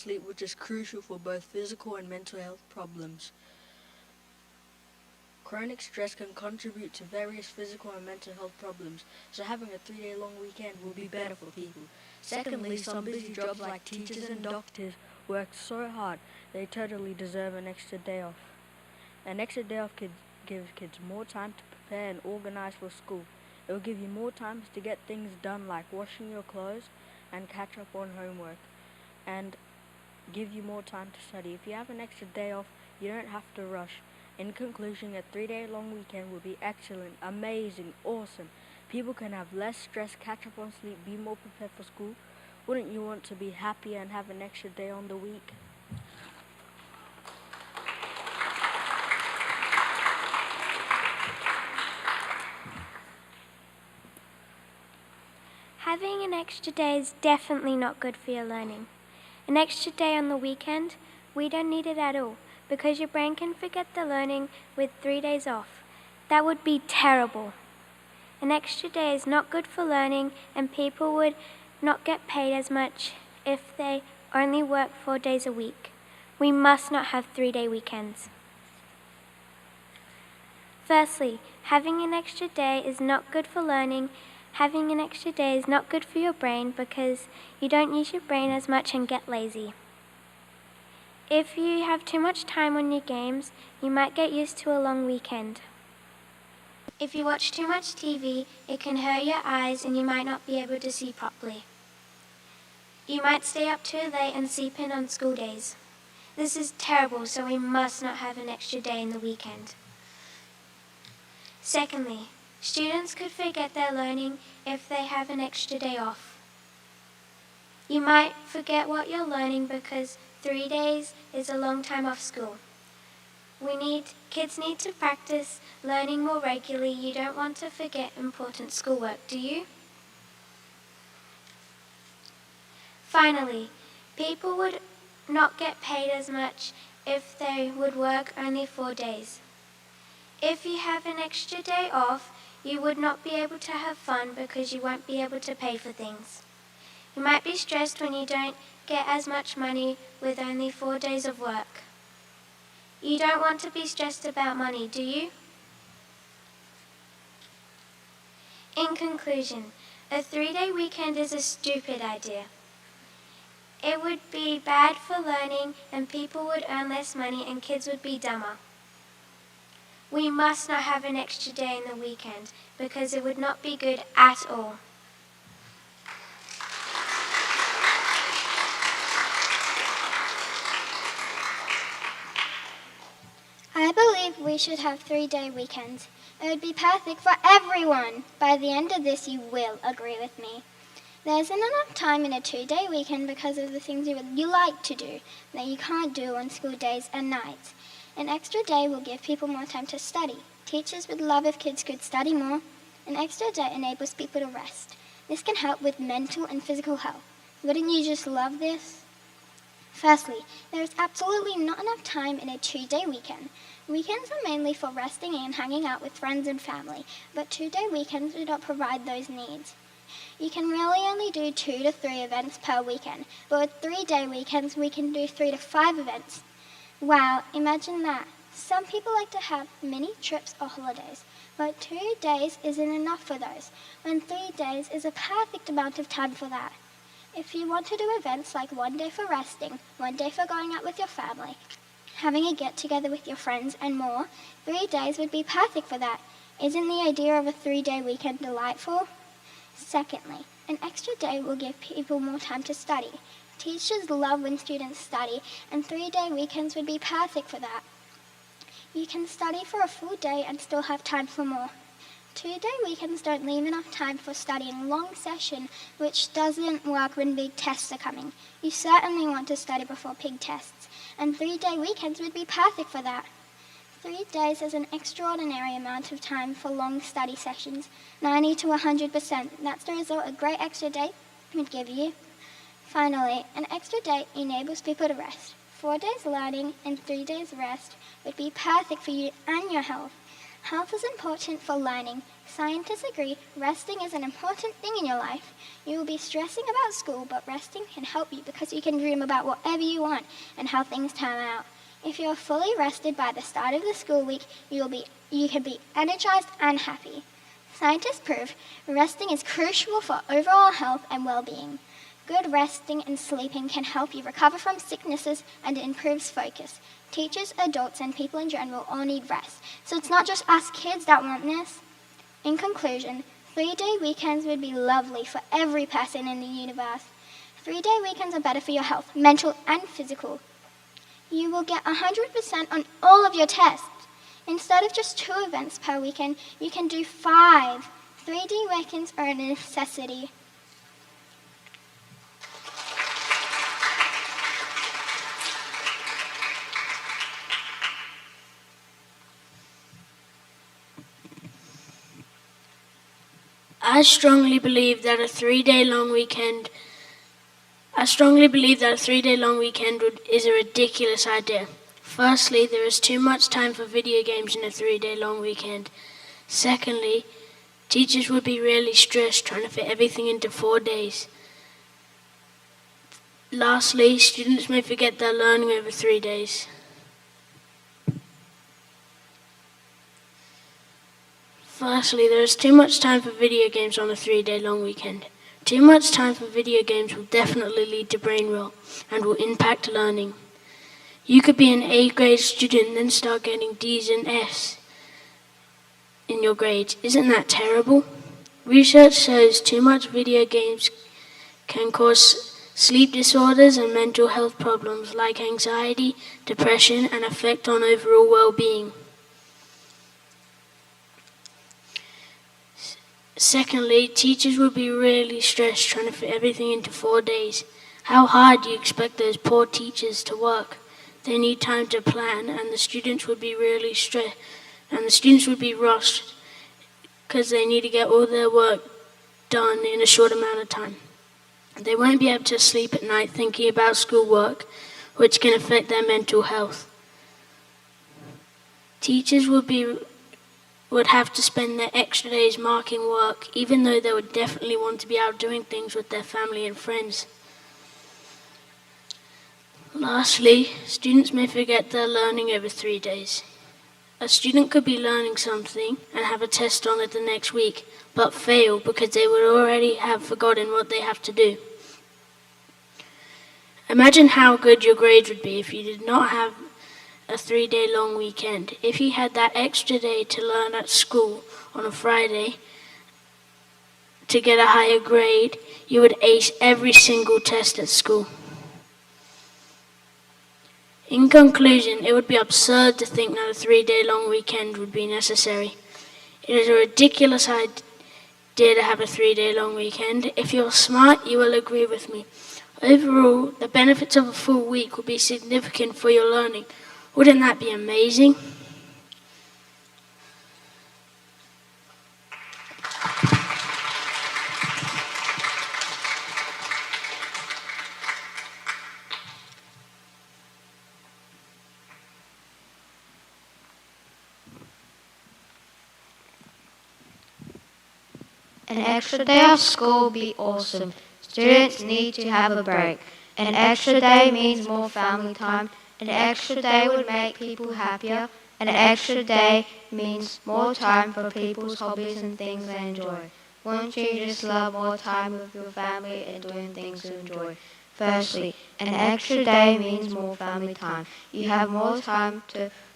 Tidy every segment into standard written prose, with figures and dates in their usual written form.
sleep, which is crucial for both physical and mental health problems. Chronic stress can contribute to various physical and mental health problems, so having a 3-day long weekend will be better for people. Secondly, some busy jobs like teachers and doctors work so hard they totally deserve an extra day off. An extra day off gives kids more time to prepare and organize for school. It will give you more time to get things done like washing your clothes and catch up on homework, and give you more time to study. If you have an extra day off, you don't have to rush. In conclusion, a 3-day long weekend will be excellent, amazing, awesome. People can have less stress, catch up on sleep, be more prepared for school. Wouldn't you want to be happy and have an extra day on the week? Having an extra day is definitely not good for your learning. An extra day on the weekend, we don't need it at all because your brain can forget the learning with 3 days off. That would be terrible. An extra day is not good for learning, and people would not get paid as much if they only work 4 days a week. We must not have 3-day weekends. Firstly, having an extra day is not good for learning. Having an extra day is not good for your brain because you don't use your brain as much and get lazy. If you have too much time on your games, you might get used to a long weekend. If you watch too much TV, it can hurt your eyes and you might not be able to see properly. You might stay up too late and sleep in on school days. This is terrible, so we must not have an extra day in the weekend. Secondly, students could forget their learning if they have an extra day off. You might forget what you're learning because 3 days is a long time off school. Kids need to practice learning more regularly. You don't want to forget important schoolwork, do you? Finally, people would not get paid as much if they would work only 4 days. If you have an extra day off, you would not be able to have fun because you won't be able to pay for things. You might be stressed when you don't get as much money with only 4 days of work. You don't want to be stressed about money, do you? In conclusion, a 3-day weekend is a stupid idea. It would be bad for learning, and people would earn less money and kids would be dumber. We must not have an extra day in the weekend because it would not be good at all. I believe we should have 3-day weekends. It would be perfect for everyone. By the end of this, you will agree with me. There isn't enough time in a 2-day weekend because of the things you like to do that you can't do on school days and nights. An extra day will give people more time to study. Teachers would love if kids could study more. An extra day enables people to rest. This can help with mental and physical health. Wouldn't you just love this? Firstly, there is absolutely not enough time in a 2-day weekend. Weekends are mainly for resting and hanging out with friends and family, but 2-day weekends do not provide those needs. You can really only do 2 to 3 events per weekend, but with 3-day weekends we can do 3 to 5 events. Wow, imagine that. Some people like to have mini trips or holidays, but 2 days isn't enough for those, when 3 days is a perfect amount of time for that. If you want to do events like 1 day for resting, 1 day for going out with your family, having a get-together with your friends and more, 3 days would be perfect for that. Isn't the idea of a 3-day weekend delightful? Secondly, an extra day will give people more time to study. Teachers love when students study, and 3-day weekends would be perfect for that. You can study for a full day and still have time for more. 2-day weekends don't leave enough time for studying long session, which doesn't work when big tests are coming. You certainly want to study before big tests, and 3-day weekends would be perfect for that. 3 days is an extraordinary amount of time for long study sessions, 90 to 100%. That's the result a great extra day would give you. Finally, an extra day enables people to rest. 4 days learning and 3 days rest would be perfect for you and your health. Health is important for learning. Scientists agree resting is an important thing in your life. You will be stressing about school, but resting can help you because you can dream about whatever you want and how things turn out. If you are fully rested by the start of the school week, you can be energized and happy. Scientists prove resting is crucial for overall health and well-being. Good resting and sleeping can help you recover from sicknesses and it improves focus. Teachers, adults, and people in general all need rest, so it's not just us kids that want this. In conclusion, 3-day weekends would be lovely for every person in the universe. 3-day weekends are better for your health, mental and physical. You will get 100% on all of your tests. Instead of just 2 events per weekend, you can do 5. 3-day weekends are a necessity. I strongly believe that a 3-day long weekend is a ridiculous idea. Firstly, there is too much time for video games in a 3-day long weekend. Secondly, teachers would be really stressed trying to fit everything into 4 days. Lastly, students may forget their learning over 3 days. Firstly, there is too much time for video games on a 3-day long weekend. Too much time for video games will definitely lead to brain rot and will impact learning. You could be an A-grade student, then start getting D's and F's in your grades. Isn't that terrible? Research shows too much video games can cause sleep disorders and mental health problems like anxiety, depression, and affect on overall well-being. Secondly, teachers will be really stressed trying to fit everything into 4 days. How hard do you expect those poor teachers to work? They need time to plan, and the students would be really stressed, and the students would be rushed because they need to get all their work done in a short amount of time. They won't be able to sleep at night thinking about schoolwork, which can affect their mental health. Teachers would have to spend their extra days marking work, even though they would definitely want to be out doing things with their family and friends. Lastly, students may forget their learning over 3 days. A student could be learning something and have a test on it the next week, but fail because they would already have forgotten what they have to do. Imagine how good your grades would be if you did not have a 3-day long weekend. If you had that extra day to learn at school on a Friday to get a higher grade, you would ace every single test at school. In conclusion, it would be absurd to think that a 3-day long weekend would be necessary. It is a ridiculous idea to have a 3-day long weekend. If you're smart, you will agree with me. Overall, the benefits of a full week will be significant for your learning. Wouldn't that be amazing? An extra day of school would be awesome. Students need to have a break. An extra day means more family time. An extra day would make people happier. An extra day means more time for people's hobbies and things they enjoy. Wouldn't you just love more time with your family and doing things you enjoy? Firstly, an extra day means more family time. You have more time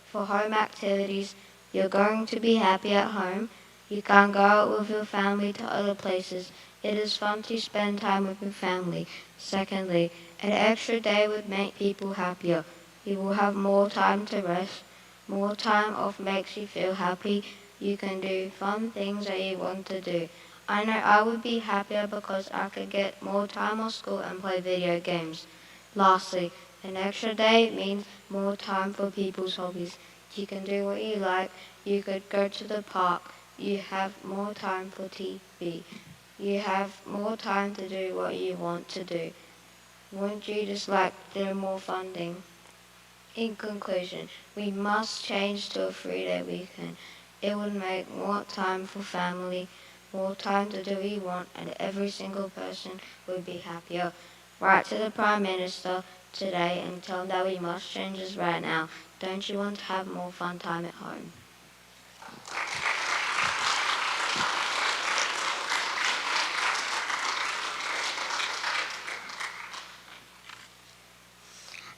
for home activities. You're going to be happy at home. You can go out with your family to other places. It is fun to spend time with your family. Secondly, an extra day would make people happier. You will have more time to rest. More time off makes you feel happy. You can do fun things that you want to do. I know I would be happier because I could get more time off school and play video games. Lastly, an extra day means more time for people's hobbies. You can do what you like. You could go to the park. You have more time for TV. You have more time to do what you want to do. Wouldn't you just like to do more funding? In conclusion, we must change to a 3-day weekend. It would make more time for family, more time to do what you want, and every single person would be happier. Write to the Prime Minister today and tell him that we must change this right now. Don't you want to have more fun time at home?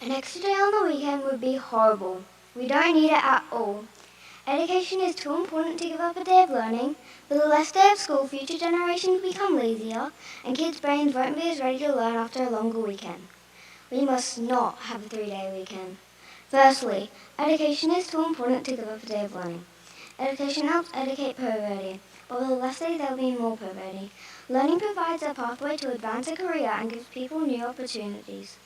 An extra day on the weekend would be horrible. We don't need it at all. Education is too important to give up a day of learning. With a less day of school, future generations become lazier, and kids' brains won't be as ready to learn after a longer weekend. We must not have a 3-day weekend. Firstly, education is too important to give up a day of learning. Education helps educate poverty, but with less days there will be more poverty. Learning provides a pathway to advance a career and gives people new opportunities.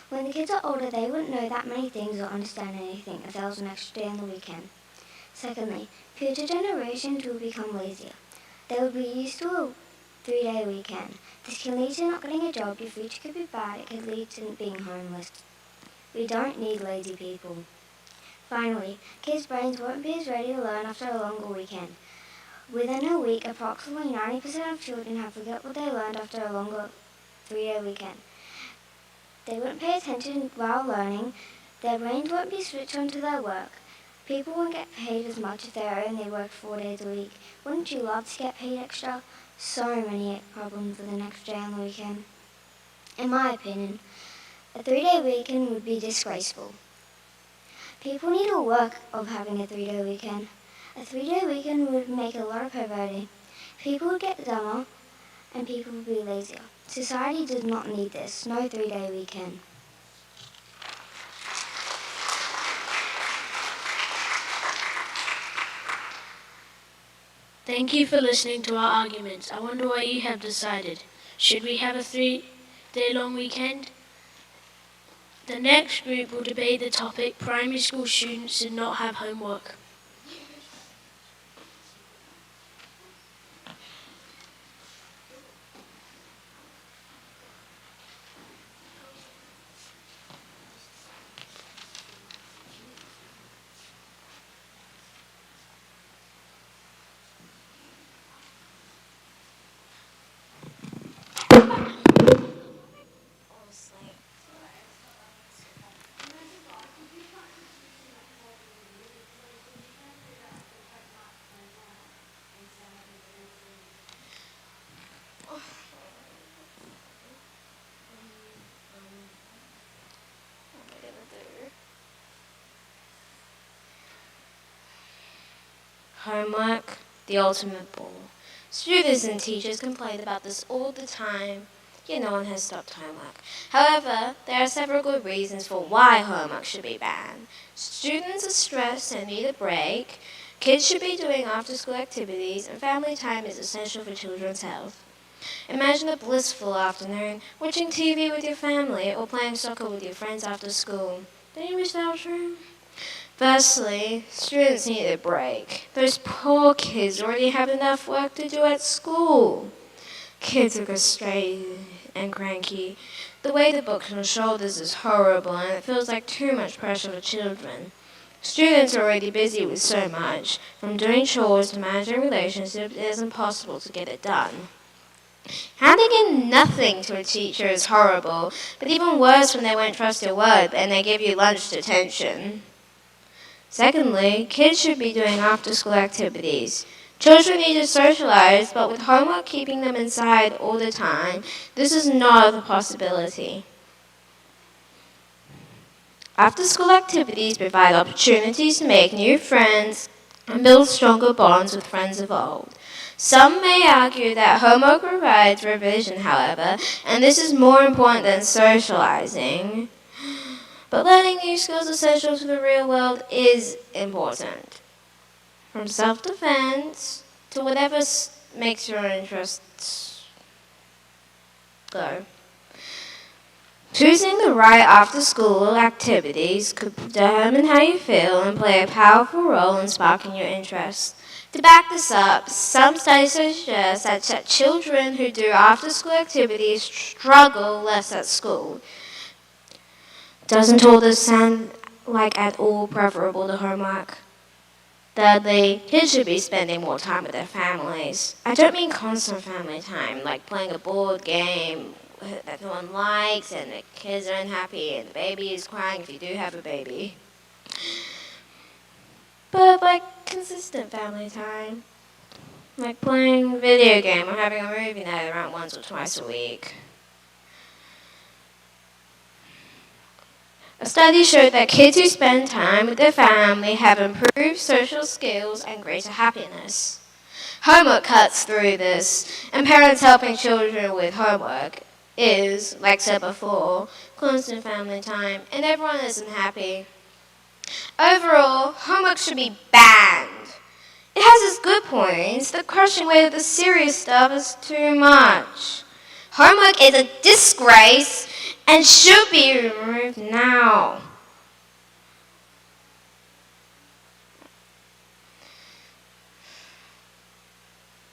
When the kids are older, they wouldn't know that many things or understand anything if there was an extra day on the weekend. Secondly, future generations will become lazier. They will be used to a 3-day weekend. This can lead to not getting a job. Your future could be bad. It could lead to being homeless. We don't need lazy people. Finally, kids' brains won't be as ready to learn after a longer weekend. Within a week, approximately 90% of children have forgot what they learned after a longer 3-day weekend. They won't pay attention while learning. Their brains won't be switched on to their work. People won't get paid as much if they only work 4 days a week. Wouldn't you love to get paid extra? So many problems with an extra day on the weekend. In my opinion, a 3-day weekend would be disgraceful. People need a work of having a 3-day weekend. A 3-day weekend would make a lot of poverty. People would get dumber and people would be lazier. Society does not need this. No 3-day weekend. Thank you for listening to our arguments. I wonder what you have decided. Should we have a 3-day long weekend? The next group will debate the topic, primary school students should not have homework. Homework, the ultimate bore. Students and teachers complain about this all the time, yet no one has stopped homework. However, there are several good reasons for why homework should be banned. Students are stressed and need a break. Kids should be doing after-school activities, and family time is essential for children's health. Imagine a blissful afternoon, watching TV with your family or playing soccer with your friends after school. Don't you wish that was true? Firstly, students need a break. Those poor kids already have enough work to do at school. Kids are frustrated and cranky. The weight of books on shoulders is horrible, and it feels like too much pressure for children. Students are already busy with so much. From doing chores to managing relationships, it is impossible to get it done. Handing in nothing to a teacher is horrible, but even worse when they won't trust your word and they give you lunch detention. Secondly, kids should be doing after-school activities. Children need to socialize, but with homework keeping them inside all the time, this is not a possibility. After-school activities provide opportunities to make new friends and build stronger bonds with friends of old. Some may argue that homework provides revision, however, and this is more important than socializing. But learning new skills essential to the real world is important. From self-defense to whatever makes your interests go. Choosing the right after-school activities could determine how you feel and play a powerful role in sparking your interest. To back this up, some studies suggest that children who do after-school activities struggle less at school. Doesn't all this sound like at all preferable to homework? Thirdly, kids should be spending more time with their families. I don't mean constant family time, like playing a board game that no one likes and the kids are unhappy and the baby is crying if you do have a baby. But like consistent family time. Like playing a video game or having a movie night around once or twice a week. A study showed that kids who spend time with their family have improved social skills and greater happiness. Homework cuts through this, and parents helping children with homework is, like said before, constant family time, and everyone isn't happy. Overall, homework should be banned. It has its good points. The crushing weight of the serious stuff is too much. Homework is a disgrace and should be removed now.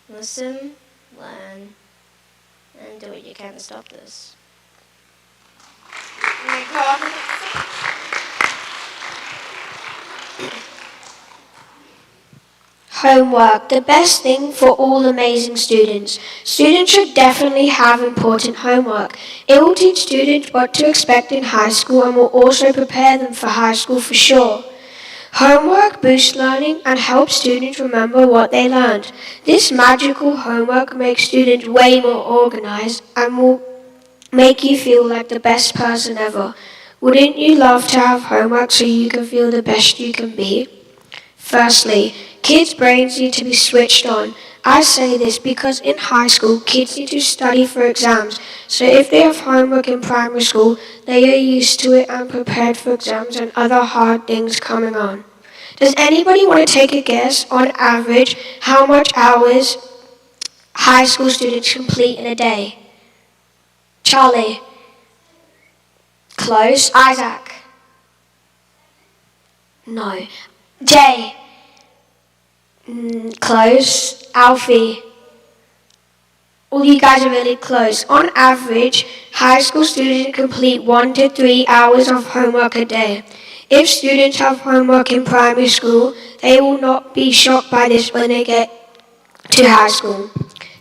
Listen, learn, and do what you can to stop this. Homework, the best thing for all amazing students. Students should definitely have important homework. It will teach students what to expect in high school and will also prepare them for high school for sure. Homework boosts learning and helps students remember what they learned. This magical homework makes students way more organized and will make you feel like the best person ever. Wouldn't you love to have homework so you can feel the best you can be? Firstly, kids' brains need to be switched on. I say this because in high school, kids need to study for exams. So if they have homework in primary school, they are used to it and prepared for exams and other hard things coming on. Does anybody want to take a guess on average how much hours high school students complete in a day? Charlie. Close. Isaac. No. Jay. Close. Alfie. All you guys are really close. On average, high school students complete 1 to 3 hours of homework a day. If students have homework in primary school, they will not be shocked by this when they get to high school.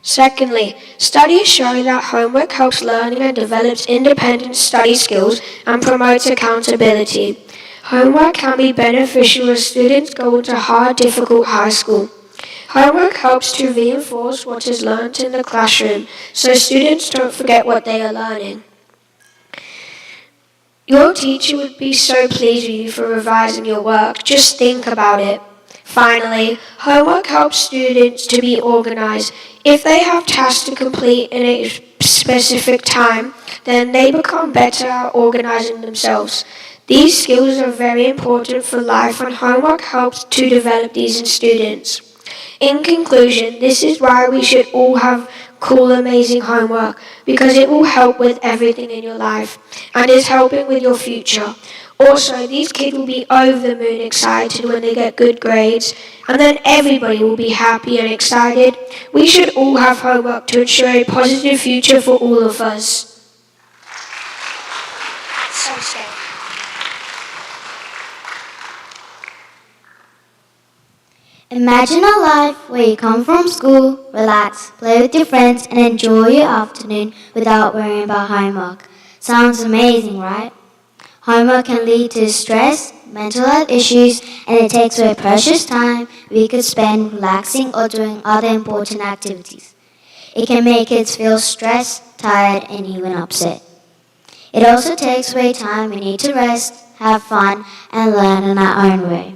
Secondly, studies show that homework helps learning and develops independent study skills and promotes accountability. Homework can be beneficial as students go into hard, difficult high school. Homework helps to reinforce what is learned in the classroom so students don't forget what they are learning. Your teacher would be so pleased with you for revising your work. Just think about it. Finally, homework helps students to be organized. If they have tasks to complete in a specific time, then they become better at organizing themselves. These skills are very important for life and homework helps to develop these in students. In conclusion, this is why we should all have cool, amazing homework, because it will help with everything in your life and is helping with your future. Also, these kids will be over the moon excited when they get good grades, and then everybody will be happy and excited. We should all have homework to ensure a positive future for all of us. So scary. Imagine a life where you come from school, relax, play with your friends, and enjoy your afternoon without worrying about homework. Sounds amazing, right? Homework can lead to stress, mental health issues, and it takes away precious time we could spend relaxing or doing other important activities. It can make kids feel stressed, tired, and even upset. It also takes away time we need to rest, have fun, and learn in our own way.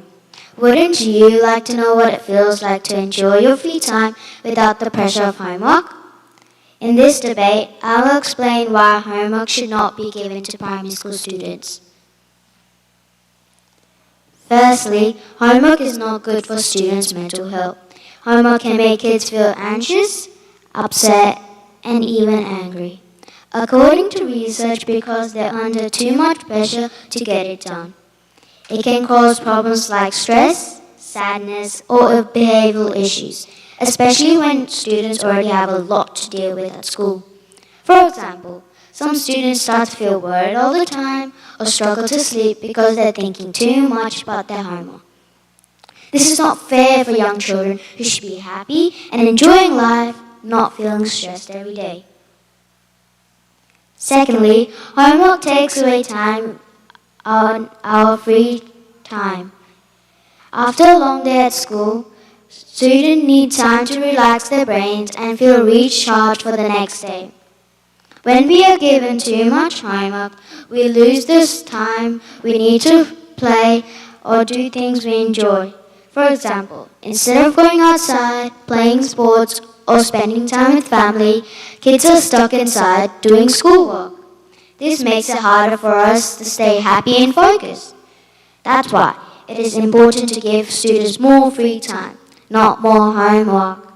Wouldn't you like to know what it feels like to enjoy your free time without the pressure of homework? In this debate, I will explain why homework should not be given to primary school students. Firstly, homework is not good for students' mental health. Homework can make kids feel anxious, upset, and even angry. According to research, because they're under too much pressure to get it done. It can cause problems like stress, sadness, or behavioral issues, especially when students already have a lot to deal with at school. For example, some students start to feel worried all the time or struggle to sleep because they're thinking too much about their homework. This is not fair for young children who should be happy and enjoying life, not feeling stressed every day. Secondly, homework takes away time on our free time. After a long day at school, students need time to relax their brains and feel recharged for the next day. When we are given too much homework, we lose this time we need to play or do things we enjoy. For example, instead of going outside, playing sports, or spending time with family, kids are stuck inside doing schoolwork. This makes it harder for us to stay happy and focused. That's why it is important to give students more free time, not more homework.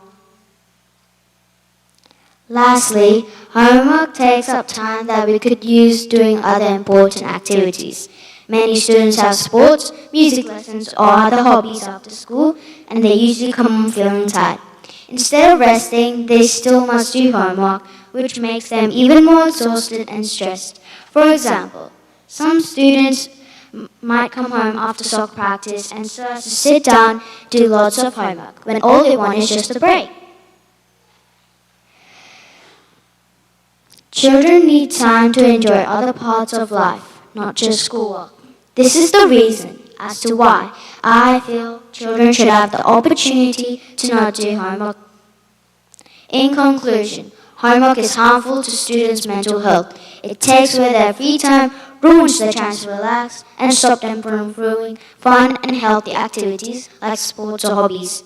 Lastly, homework takes up time that we could use doing other important activities. Many students have sports, music lessons, or other hobbies after school, and they usually come home feeling tired. Instead of resting, they still must do homework, which makes them even more exhausted and stressed. For example, some students might come home after soccer practice and still have to sit down, do lots of homework, when all they want is just a break. Children need time to enjoy other parts of life, not just schoolwork. This is the reason as to why I feel children should have the opportunity to not do homework. In conclusion, homework is harmful to students' mental health. It takes away their free time, ruins their chance to relax, and stops them from improving fun and healthy activities like sports or hobbies.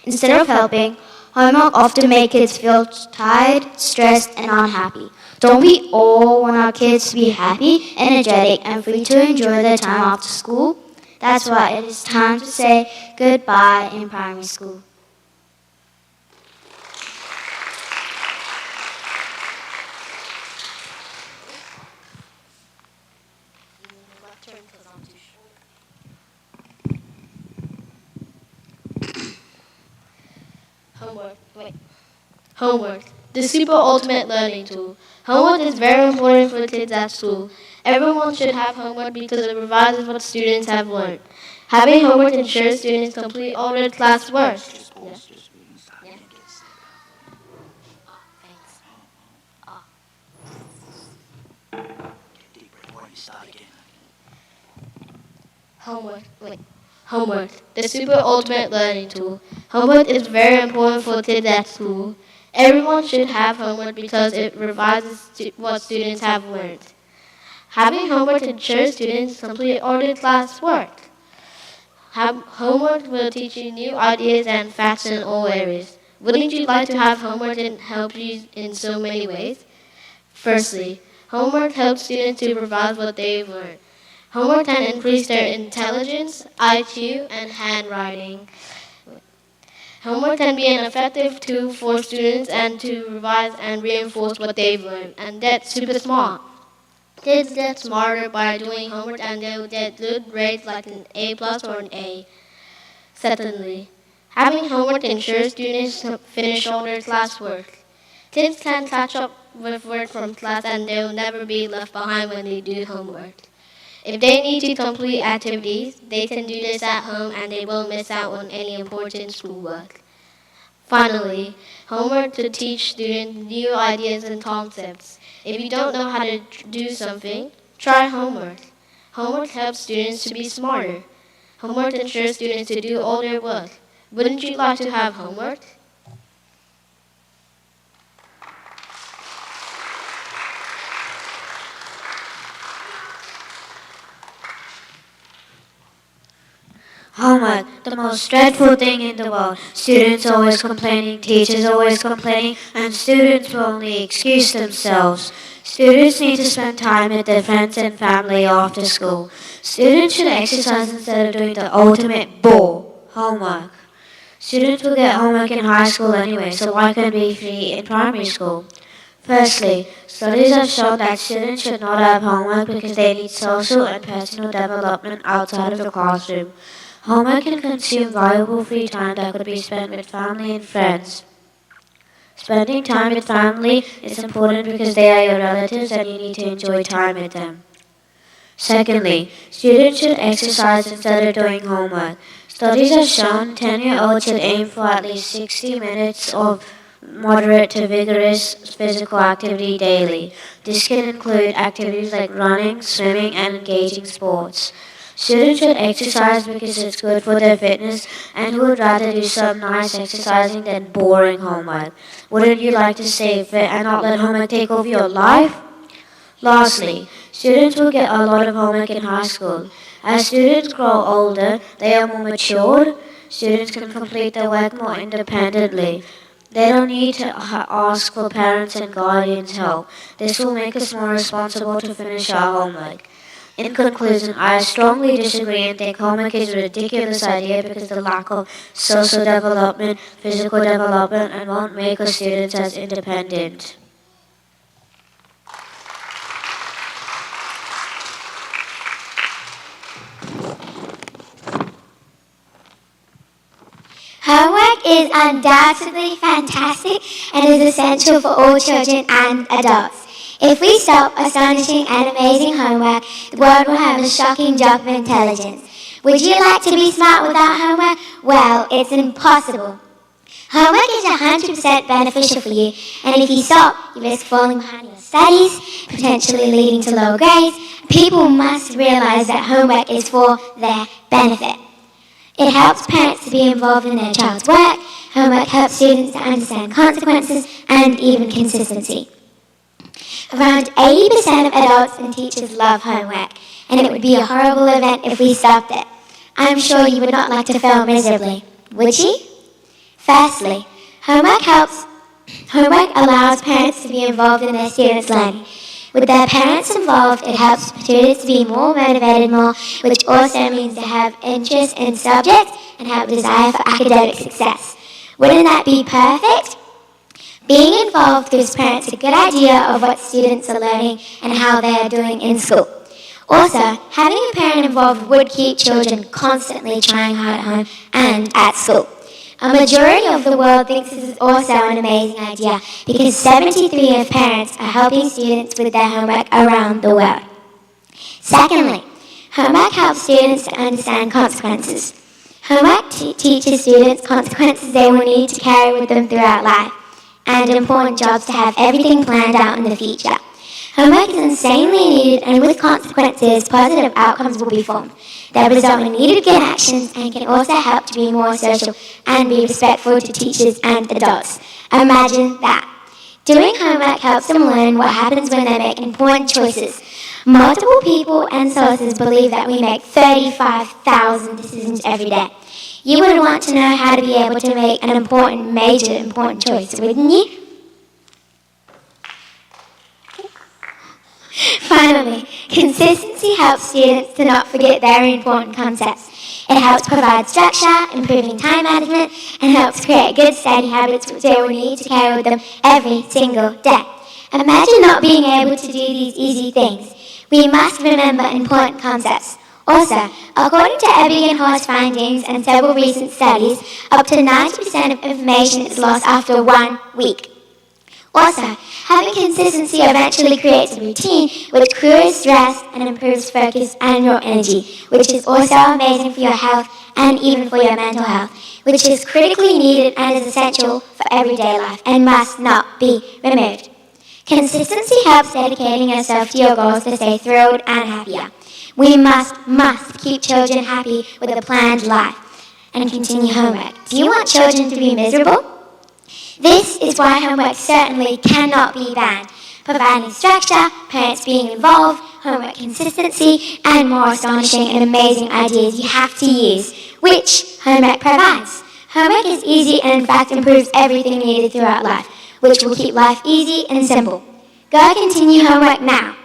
Instead of helping, homework often makes kids feel tired, stressed, and unhappy. Don't we all want our kids to be happy, energetic, and free to enjoy their time after school? That's why it is time to say goodbye in primary school. Homework, the super ultimate learning tool. Homework is very important for kids at school. Everyone should have homework because it revises what students have learned. Having homework ensures students complete all their classwork. Homework, the super ultimate learning tool. Homework is very important for kids at school. Everyone should have homework because it revises what students have learned. Having homework ensures students complete all their classwork. Homework will teach you new ideas and facts in all areas. Wouldn't you like to have homework and help you in so many ways? Firstly, homework helps students to revise what they've learned. Homework can increase their intelligence, IQ, and handwriting. Homework can be an effective tool for students and to revise and reinforce what they've learned, and that's super smart. Kids get smarter by doing homework and they'll get good grades like an A plus or an A. Secondly, having homework ensures students finish all their classwork. Kids can catch up with work from class and they'll never be left behind when they do homework. If they need to complete activities, they can do this at home and they won't miss out on any important schoolwork. Finally, homework to teach students new ideas and concepts. If you don't know how to do something, try homework. Homework helps students to be smarter. Homework ensures students to do all their work. Wouldn't you like to have homework? Homework, the most dreadful thing in the world. Students always complaining, teachers always complaining, and students will only excuse themselves. Students need to spend time with their friends and family after school. Students should exercise instead of doing the ultimate bore, homework. Students will get homework in high school anyway, so why can't it be free in primary school? Firstly, studies have shown that students should not have homework because they need social and personal development outside of the classroom. Homework can consume valuable free time that could be spent with family and friends. Spending time with family is important because they are your relatives and you need to enjoy time with them. Secondly, students should exercise instead of doing homework. Studies have shown 10-year-olds should aim for at least 60 minutes of moderate to vigorous physical activity daily. This can include activities like running, swimming, and engaging sports. Students should exercise because it's good for their fitness, and who would rather do some nice exercising than boring homework? Wouldn't you like to stay fit and not let homework take over your life? Lastly, students will get a lot of homework in high school. As students grow older, they are more matured. Students can complete their work more independently. They don't need to ask for parents and guardians' help. This will make us more responsible to finish our homework. In conclusion, I strongly disagree and think homework is a ridiculous idea because the lack of social development, physical development, and won't make us students as independent. Homework is undoubtedly fantastic and is essential for all children and adults. If we stop astonishing and amazing homework, the world will have a shocking drop of intelligence. Would you like to be smart without homework? Well, it's impossible. Homework is 100% beneficial for you, and if you stop, you risk falling behind your studies, potentially leading to low grades. People must realize that homework is for their benefit. It helps parents to be involved in their child's work. Homework helps students to understand consequences and even consistency. Around 80% of adults and teachers love homework, and it would be a horrible event if we stopped it. I'm sure you would not like to fail miserably, would you? Firstly, homework allows parents to be involved in their students' learning. With their parents involved, it helps students to be more motivated more, which also means they have interest in subjects and have a desire for academic success. Wouldn't that be perfect? Being involved gives parents a good idea of what students are learning and how they are doing in school. Also, having a parent involved would keep children constantly trying hard at home and at school. A majority of the world thinks this is also an amazing idea because 73% of parents are helping students with their homework around the world. Secondly, homework helps students to understand consequences. Homework teaches students consequences they will need to carry with them throughout life, and important jobs to have everything planned out in the future. Homework is insanely needed, and with consequences, positive outcomes will be formed. They result in needed good actions and can also help to be more social and be respectful to teachers and adults. Imagine that. Doing homework helps them learn what happens when they make important choices. Multiple people and sources believe that we make 35,000 decisions every day. You would want to know how to be able to make an important choice, wouldn't you? Finally, consistency helps students to not forget very important concepts. It helps provide structure, improving time management, and helps create good study habits which they will need to carry with them every single day. Imagine not being able to do these easy things. We must remember important concepts. Also, according to Ebbinghaus findings and several recent studies, up to 90% of information is lost after 1 week. Also, having consistency eventually creates a routine which clears stress and improves focus and your energy, which is also amazing for your health and even for your mental health, which is critically needed and is essential for everyday life and must not be removed. Consistency helps dedicating yourself to your goals to stay thrilled and happier. We must keep children happy with a planned life and continue homework. Do you want children to be miserable? This is why homework certainly cannot be banned. Providing structure, parents being involved, homework consistency, and more astonishing and amazing ideas you have to use, which homework provides. Homework is easy and in fact improves everything needed throughout life, which will keep life easy and simple. Go continue homework now.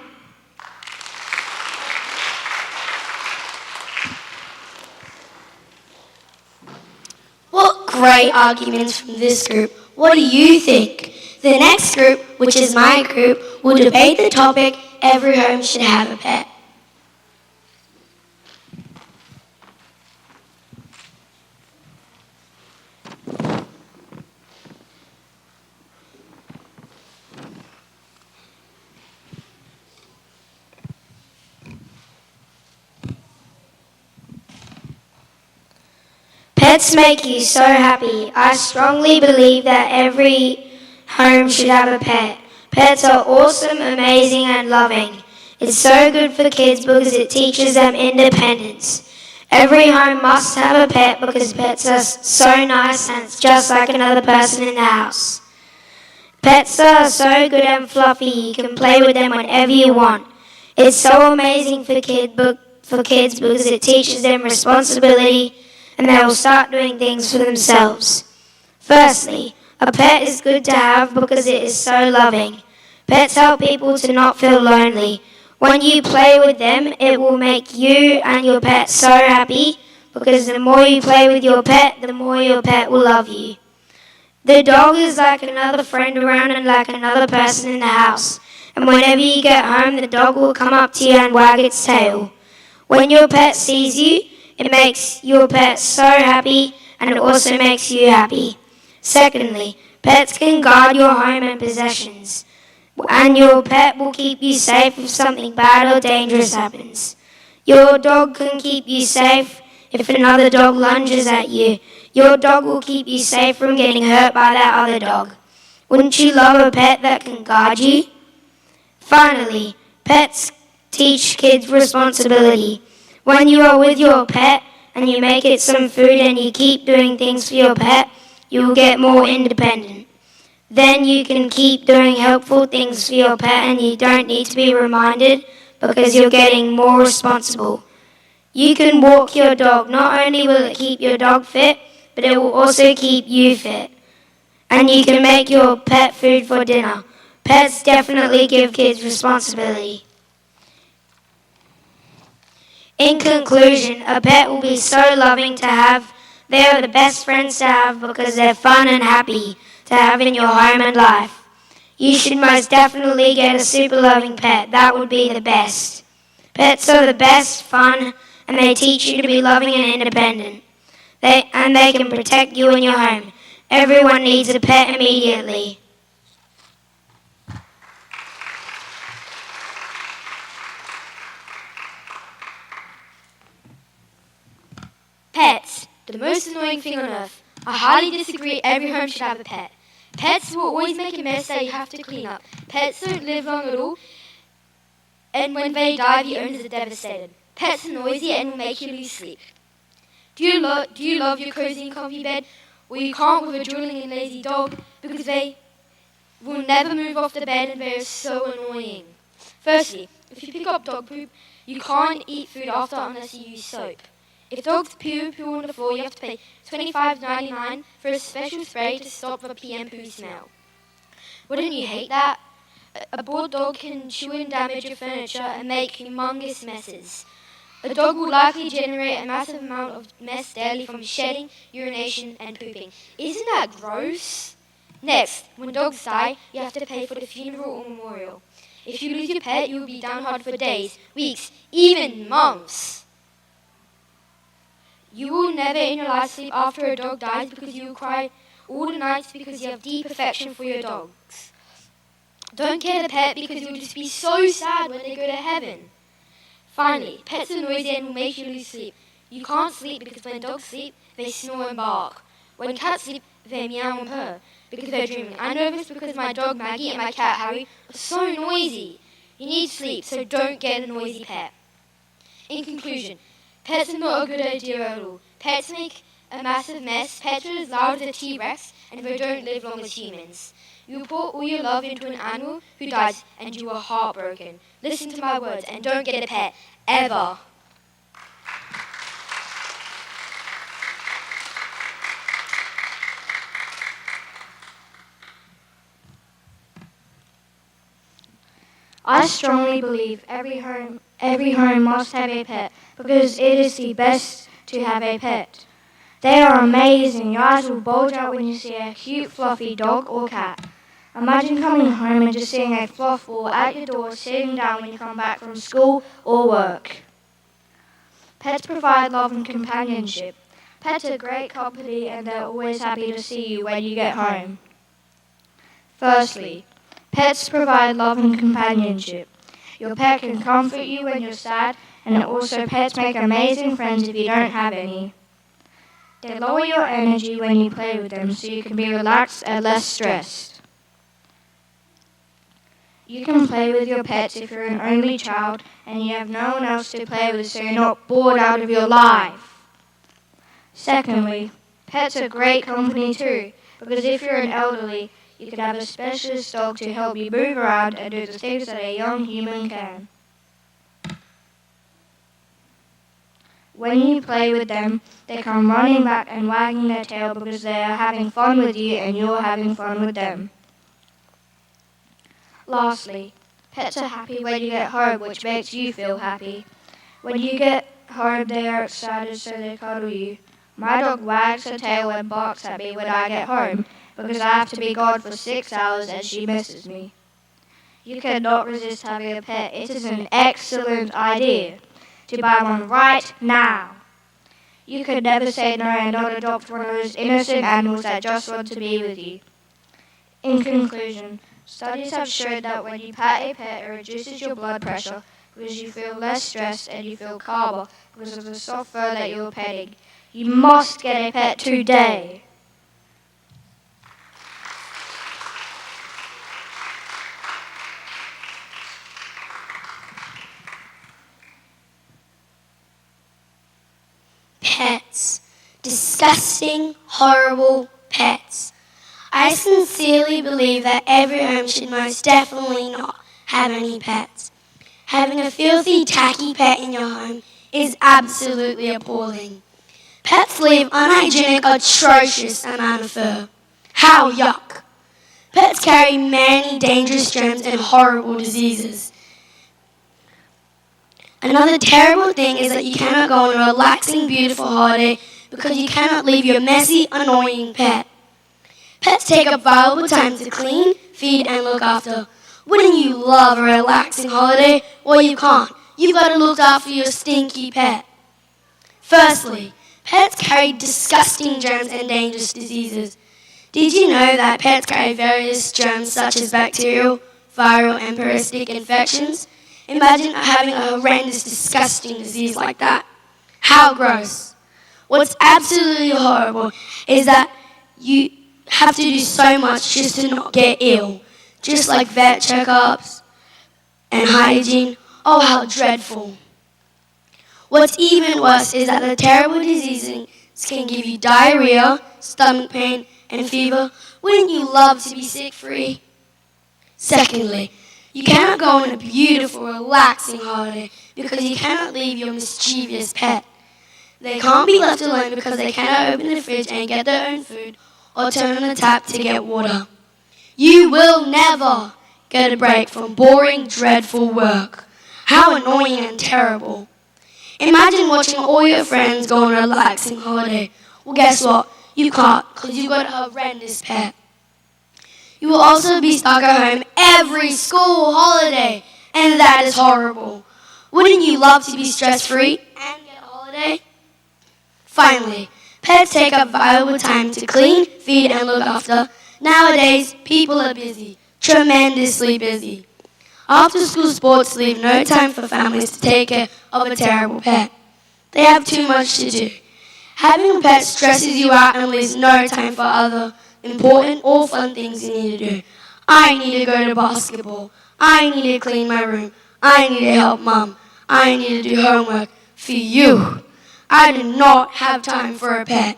What great arguments from this group. What do you think? The next group, which is my group, will debate the topic, every home should have a pet. Pets make you so happy. I strongly believe that every home should have a pet. Pets are awesome, amazing, and loving. It's so good for kids because it teaches them independence. Every home must have a pet because pets are so nice and it's just like another person in the house. Pets are so good and fluffy, you can play with them whenever you want. It's so amazing for kids because it teaches them responsibility and they will start doing things for themselves. Firstly, a pet is good to have because it is so loving. Pets help people to not feel lonely. When you play with them, it will make you and your pet so happy because the more you play with your pet, the more your pet will love you. The dog is like another friend around and like another person in the house. And whenever you get home, the dog will come up to you and wag its tail. When your pet sees you, it makes your pet so happy and it also makes you happy. Secondly, pets can guard your home and possessions. And your pet will keep you safe if something bad or dangerous happens. Your dog can keep you safe if another dog lunges at you. Your dog will keep you safe from getting hurt by that other dog. Wouldn't you love a pet that can guard you? Finally, pets teach kids responsibility. When you are with your pet and you make it some food and you keep doing things for your pet, you will get more independent. Then you can keep doing helpful things for your pet and you don't need to be reminded because you're getting more responsible. You can walk your dog. Not only will it keep your dog fit, but it will also keep you fit. And you can make your pet food for dinner. Pets definitely give kids responsibility. In conclusion, a pet will be so loving to have. They are the best friends to have because they're fun and happy to have in your home and life. You should most definitely get a super loving pet. That would be the best. Pets are the best, fun, and they teach you to be loving and independent. They can protect you and your home. Everyone needs a pet immediately. Pets, the most annoying thing on earth. I highly disagree. Every home should have a pet. Pets will always make a mess that you have to clean up. Pets don't live long at all, and when they die, the owners are devastated. Pets are noisy and will make you lose sleep. Do you love your cozy and comfy bed? Well, you can't with a drooling and lazy dog because they will never move off the bed and they are so annoying. Firstly, if you pick up dog poop, you can't eat food after unless you use soap. If dogs poo on the floor, you have to pay $25.99 for a special spray to stop the PM poo smell. Wouldn't you hate that? A bored dog can chew and damage your furniture and make humongous messes. A dog will likely generate a massive amount of mess daily from shedding, urination, and pooping. Isn't that gross? Next, when dogs die, you have to pay for the funeral or memorial. If you lose your pet, you will be downhearted for days, weeks, even months. You will never in your life sleep after a dog dies because you will cry all the nights because you have deep affection for your dogs. Don't get a pet because you'll just be so sad when they go to heaven. Finally, pets are noisy and will make you lose sleep. You can't sleep because when dogs sleep, they snore and bark. When cats sleep, they meow and purr because they're dreaming. I know this because my dog Maggie and my cat Harry are so noisy. You need sleep, so don't get a noisy pet. In conclusion, pets are not a good idea at all. Pets make a massive mess. Pets are as loud as a T-Rex, and they don't live long as humans. You pour all your love into an animal who dies, and you are heartbroken. Listen to my words, and don't get a pet, ever. I strongly believe every home must have a pet because it is the best to have a pet. They are amazing. Your eyes will bulge out when you see a cute fluffy dog or cat. Imagine coming home and just seeing a fluff ball at your door sitting down when you come back from school or work. Pets provide love and companionship. Pets are great company and they're always happy to see you when you get home. Firstly, pets provide love and companionship. Your pet can comfort you when you're sad, and also pets make amazing friends if you don't have any. They lower your energy when you play with them so you can be relaxed and less stressed. You can play with your pets if you're an only child and you have no one else to play with so you're not bored out of your life. Secondly, pets are great company too, because if you're an elderly, you could have a specialist dog to help you move around and do the things that a young human can. When you play with them, they come running back and wagging their tail because they are having fun with you and you're having fun with them. Lastly, pets are happy when you get home, which makes you feel happy. When you get home, they are excited, so they cuddle you. My dog wags her tail and barks at me when I get home, because I have to be gone for 6 hours and she misses me. You cannot resist having a pet. It is an excellent idea to buy one right now. You could never say no and not adopt one of those innocent animals that just want to be with you. In conclusion, studies have shown that when you pet a pet, it reduces your blood pressure because you feel less stressed and you feel calmer because of the soft fur that you're petting. You must get a pet today. Pets. Disgusting, horrible pets. I sincerely believe that every home should most definitely not have any pets. Having a filthy, tacky pet in your home is absolutely appalling. Pets leave unhygienic, atrocious amount of fur. How yuck! Pets carry many dangerous germs and horrible diseases. Another terrible thing is that you cannot go on a relaxing, beautiful holiday because you cannot leave your messy, annoying pet. Pets take up valuable time to clean, feed, and look after. Wouldn't you love a relaxing holiday? Well, you can't. You've got to look after your stinky pet. Firstly, pets carry disgusting germs and dangerous diseases. Did you know that pets carry various germs such as bacterial, viral, and parasitic infections? Imagine having a horrendous, disgusting disease like that. How gross. What's absolutely horrible is that you have to do so much just to not get ill, just like vet checkups and hygiene. Oh, how dreadful. What's even worse is that the terrible diseases can give you diarrhea, stomach pain, and fever. Wouldn't you love to be sick-free? Secondly, you cannot go on a beautiful, relaxing holiday because you cannot leave your mischievous pet. They can't be left alone because they cannot open the fridge and get their own food or turn on the tap to get water. You will never get a break from boring, dreadful work. How annoying and terrible. Imagine watching all your friends go on a relaxing holiday. Well, guess what? You can't because you've got a horrendous pet. You will also be stuck at home every school holiday, and that is horrible. Wouldn't you love to be stress-free and get a holiday? Finally, pets take up valuable time to clean, feed, and look after. Nowadays, people are busy, tremendously busy. After-school sports leave no time for families to take care of a terrible pet. They have too much to do. Having a pet stresses you out and leaves no time for other important or fun things you need to do. I need to go to basketball. I need to clean my room. I need to help Mum. I need to do homework for you. I do not have time for a pet.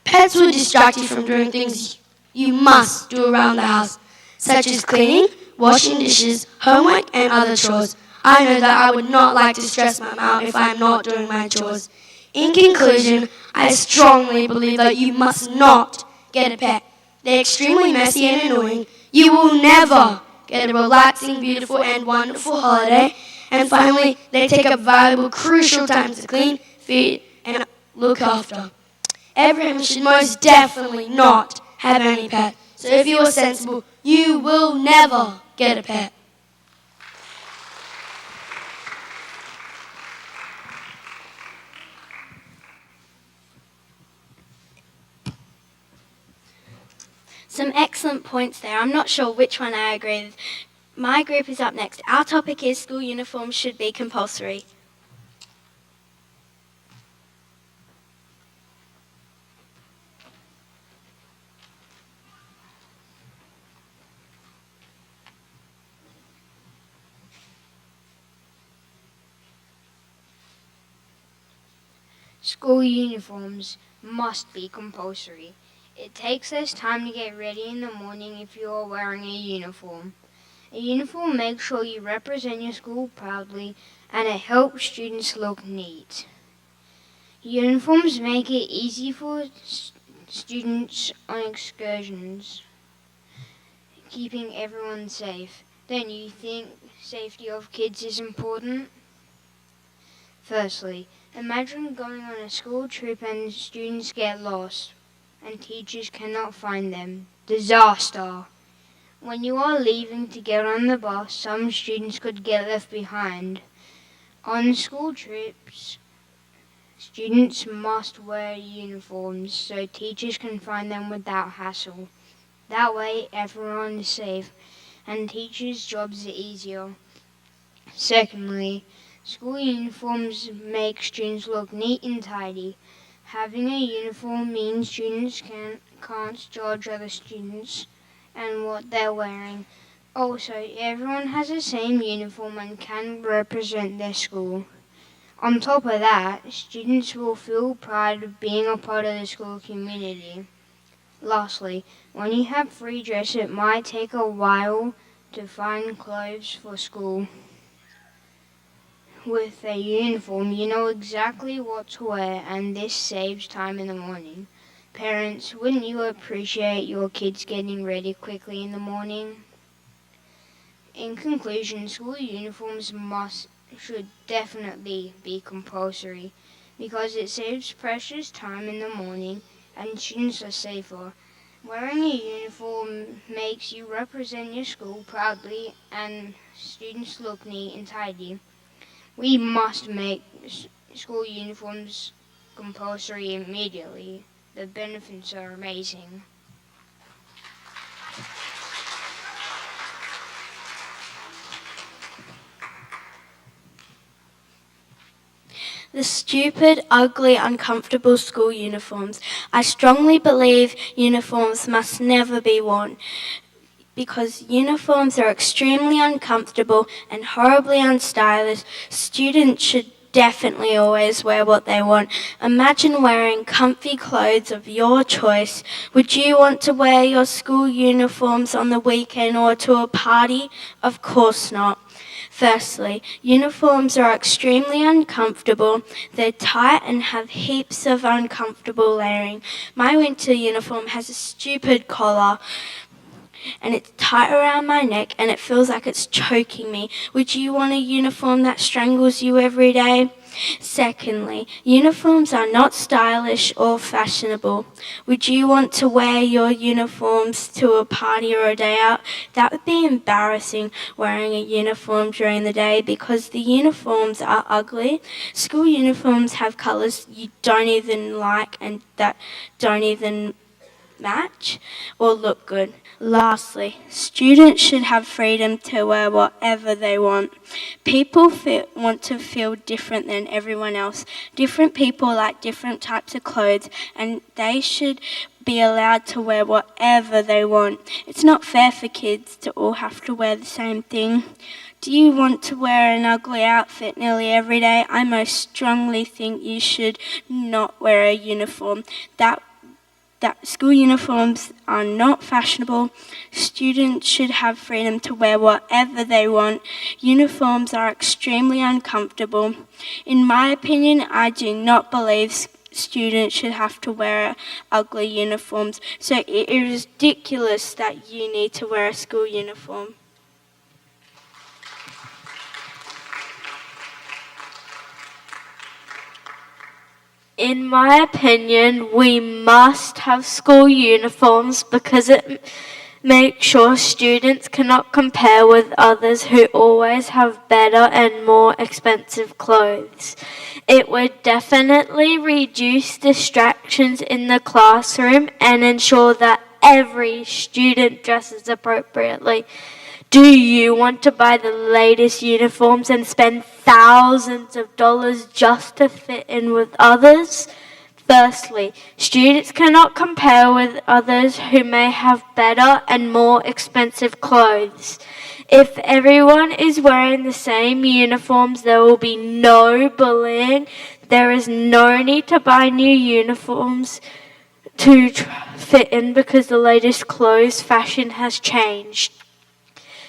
Pets will distract you from doing things you must do around the house, such as cleaning, washing dishes, homework, and other chores. I know that I would not like to stress Mum out if I am not doing my chores. In conclusion, I strongly believe that you must not get a pet. They're extremely messy and annoying. You will never get a relaxing, beautiful, and wonderful holiday. And finally, they take up valuable, crucial time to clean, feed, and look after. Everyone should most definitely not have any pet. So if you are sensible, you will never get a pet. Some excellent points there. I'm not sure which one I agree with. My group is up next. Our topic is school uniforms should be compulsory. School uniforms must be compulsory. It takes less time to get ready in the morning if you are wearing a uniform. A uniform makes sure you represent your school proudly, and it helps students look neat. Uniforms make it easy for students on excursions, keeping everyone safe. Don't you think safety of kids is important? Firstly, imagine going on a school trip and students get lost and teachers cannot find them. Disaster! When you are leaving to get on the bus, some students could get left behind. On school trips, students must wear uniforms so teachers can find them without hassle. That way, everyone is safe and teachers' jobs are easier. Secondly, school uniforms make students look neat and tidy. Having a uniform means students can't judge other students and what they're wearing. Also, everyone has the same uniform and can represent their school. On top of that, students will feel pride of being a part of the school community. Lastly, when you have free dress, it might take a while to find clothes for school. With a uniform, you know exactly what to wear, and this saves time in the morning. Parents, wouldn't you appreciate your kids getting ready quickly in the morning? In conclusion, school uniforms should definitely be compulsory because it saves precious time in the morning and students are safer. Wearing a uniform makes you represent your school proudly and students look neat and tidy. We must make school uniforms compulsory immediately. The benefits are amazing. The stupid, ugly, uncomfortable school uniforms. I strongly believe uniforms must never be worn because uniforms are extremely uncomfortable and horribly unstylish. Students should definitely always wear what they want. Imagine wearing comfy clothes of your choice. Would you want to wear your school uniforms on the weekend or to a party? Of course not. Firstly, uniforms are extremely uncomfortable. They're tight and have heaps of uncomfortable layering. My winter uniform has a stupid collar and it's tight around my neck and it feels like it's choking me. Would you want a uniform that strangles you every day? Secondly, uniforms are not stylish or fashionable. Would you want to wear your uniforms to a party or a day out? That would be embarrassing, wearing a uniform during the day because the uniforms are ugly. School uniforms have colours you don't even like and that don't even match or look good. Lastly, students should have freedom to wear whatever they want. People want to feel different than everyone else. Different people like different types of clothes and they should be allowed to wear whatever they want. It's not fair for kids to all have to wear the same thing. Do you want to wear an ugly outfit nearly every day? I most strongly think you should not wear a uniform. That school uniforms are not fashionable. Students should have freedom to wear whatever they want. Uniforms are extremely uncomfortable. In my opinion, I do not believe students should have to wear ugly uniforms. So it is ridiculous that you need to wear a school uniform. In my opinion, we must have school uniforms because it makes sure students cannot compare with others who always have better and more expensive clothes. It would definitely reduce distractions in the classroom and ensure that every student dresses appropriately. Do you want to buy the latest uniforms and spend thousands of dollars just to fit in with others? Firstly, students cannot compare with others who may have better and more expensive clothes. If everyone is wearing the same uniforms, there will be no bullying. There is no need to buy new uniforms to fit in because the latest clothes fashion has changed.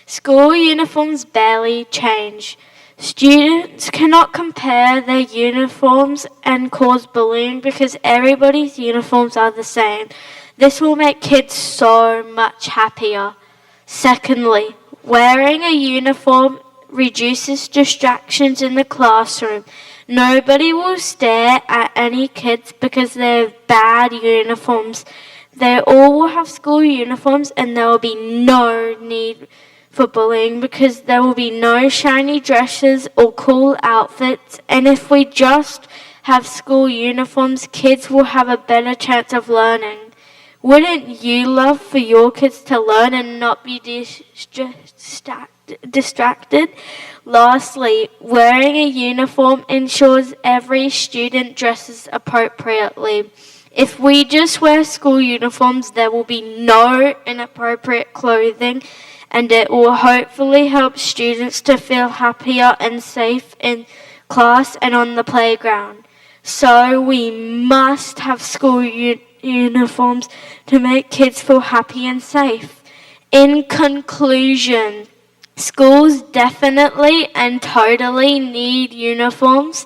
School uniforms barely change. Students cannot compare their uniforms and cause bullying because everybody's uniforms are the same. This will make kids so much happier. Secondly, wearing a uniform reduces distractions in the classroom. Nobody will stare at any kids because they have bad uniforms. They all will have school uniforms and there will be no need for bullying because there will be no shiny dresses or cool outfits, and if we just have school uniforms, kids will have a better chance of learning. Wouldn't you love for your kids to learn and not be distracted? Lastly, wearing a uniform ensures every student dresses appropriately. If we just wear school uniforms, there will be no inappropriate clothing, and it will hopefully help students to feel happier and safe in class and on the playground. So we must have school uniforms to make kids feel happy and safe. In conclusion, schools definitely and totally need uniforms.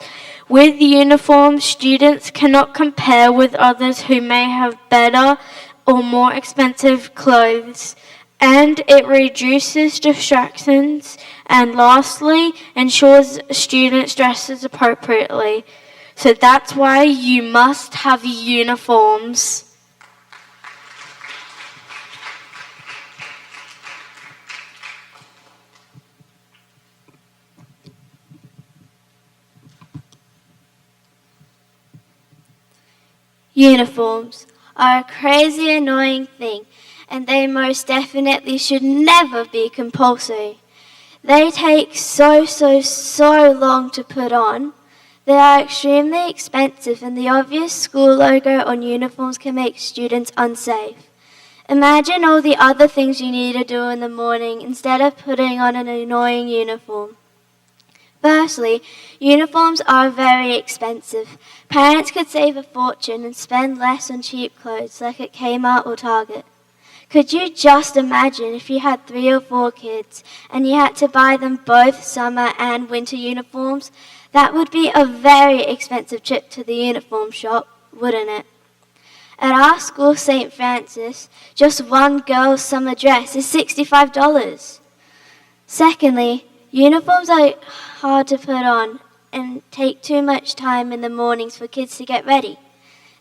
With uniforms, students cannot compare with others who may have better or more expensive clothes, and it reduces distractions and lastly ensures students dresses appropriately. So that's why you must have uniforms. Uniforms are a crazy annoying thing, and they most definitely should never be compulsory. They take so long to put on. They are extremely expensive, and the obvious school logo on uniforms can make students unsafe. Imagine all the other things you need to do in the morning instead of putting on an annoying uniform. Firstly, uniforms are very expensive. Parents could save a fortune and spend less on cheap clothes like at Kmart or Target. Could you just imagine if you had 3 or 4 kids and you had to buy them both summer and winter uniforms? That would be a very expensive trip to the uniform shop, wouldn't it? At our school, St. Francis, just one girl's summer dress is $65. Secondly, uniforms are hard to put on and take too much time in the mornings for kids to get ready.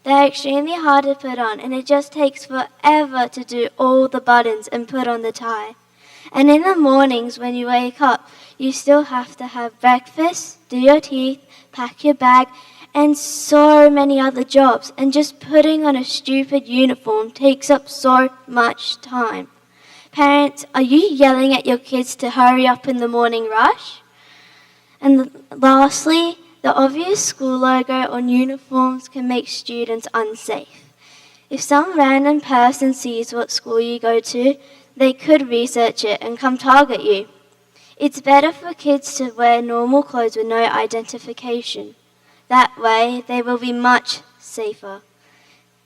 They're extremely hard to put on, and it just takes forever to do all the buttons and put on the tie. And in the mornings when you wake up, you still have to have breakfast, do your teeth, pack your bag, and so many other jobs. And just putting on a stupid uniform takes up so much time. Parents, are you yelling at your kids to hurry up in the morning rush? And lastly, the obvious school logo on uniforms can make students unsafe. If some random person sees what school you go to, they could research it and come target you. It's better for kids to wear normal clothes with no identification. That way, they will be much safer.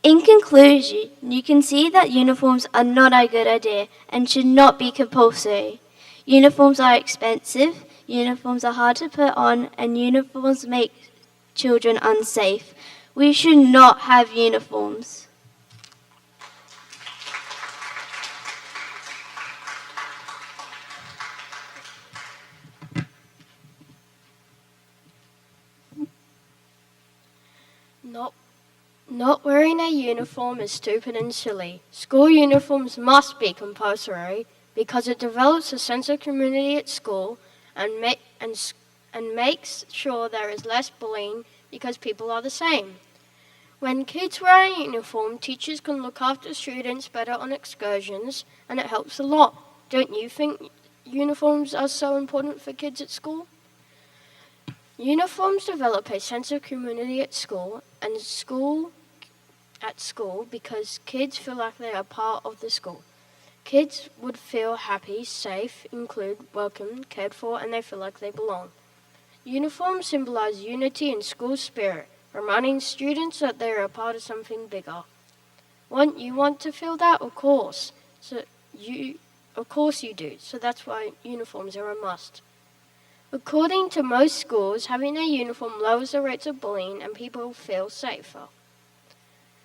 In conclusion, you can see that uniforms are not a good idea and should not be compulsory. Uniforms are expensive, uniforms are hard to put on, and uniforms make children unsafe. We should not have uniforms. Not wearing a uniform is stupid and silly. School uniforms must be compulsory because it develops a sense of community at school and makes sure there is less bullying because people are the same. When kids wear a uniform, teachers can look after students better on excursions, and it helps a lot. Don't you think uniforms are so important for kids at school? Uniforms develop a sense of community at school because kids feel like they are part of the school. Kids would feel happy, safe, included, welcome, cared for, and they feel like they belong. Uniforms symbolize unity and school spirit, reminding students that they are a part of something bigger. You want to feel that? Of course. Of course you do. So that's why uniforms are a must. According to most schools, having a uniform lowers the rates of bullying and people feel safer.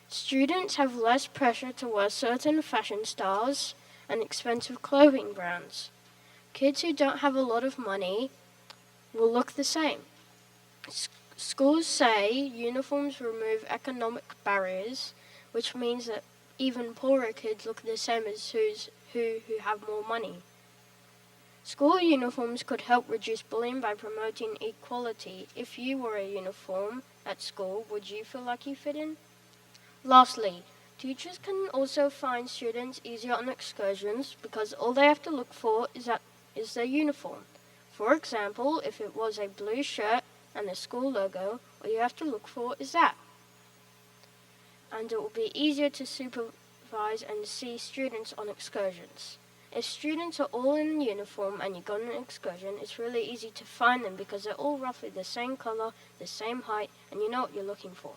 Students have less pressure to wear certain fashion styles and expensive clothing brands. Kids who don't have a lot of money will look the same. Schools say uniforms remove economic barriers, which means that even poorer kids look the same as who have more money. School uniforms could help reduce bullying by promoting equality. If you wore a uniform at school, would you feel like you fit in? Lastly, teachers can also find students easier on excursions because all they have to look for is their uniform. For example, if it was a blue shirt and the school logo, all you have to look for is that. And it will be easier to supervise and see students on excursions. If students are all in uniform and you go on an excursion, it's really easy to find them because they're all roughly the same color, the same height, and you know what you're looking for.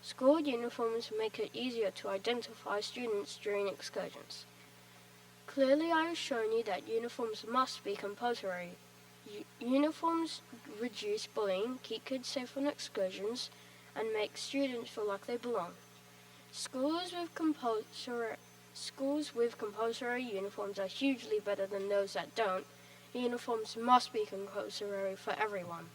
School uniforms make it easier to identify students during excursions. Clearly, I have shown you that uniforms must be compulsory. Uniforms reduce bullying, keep kids safe on excursions, and make students feel like they belong. Schools with compulsory uniforms are hugely better than those that don't. Uniforms must be compulsory for everyone.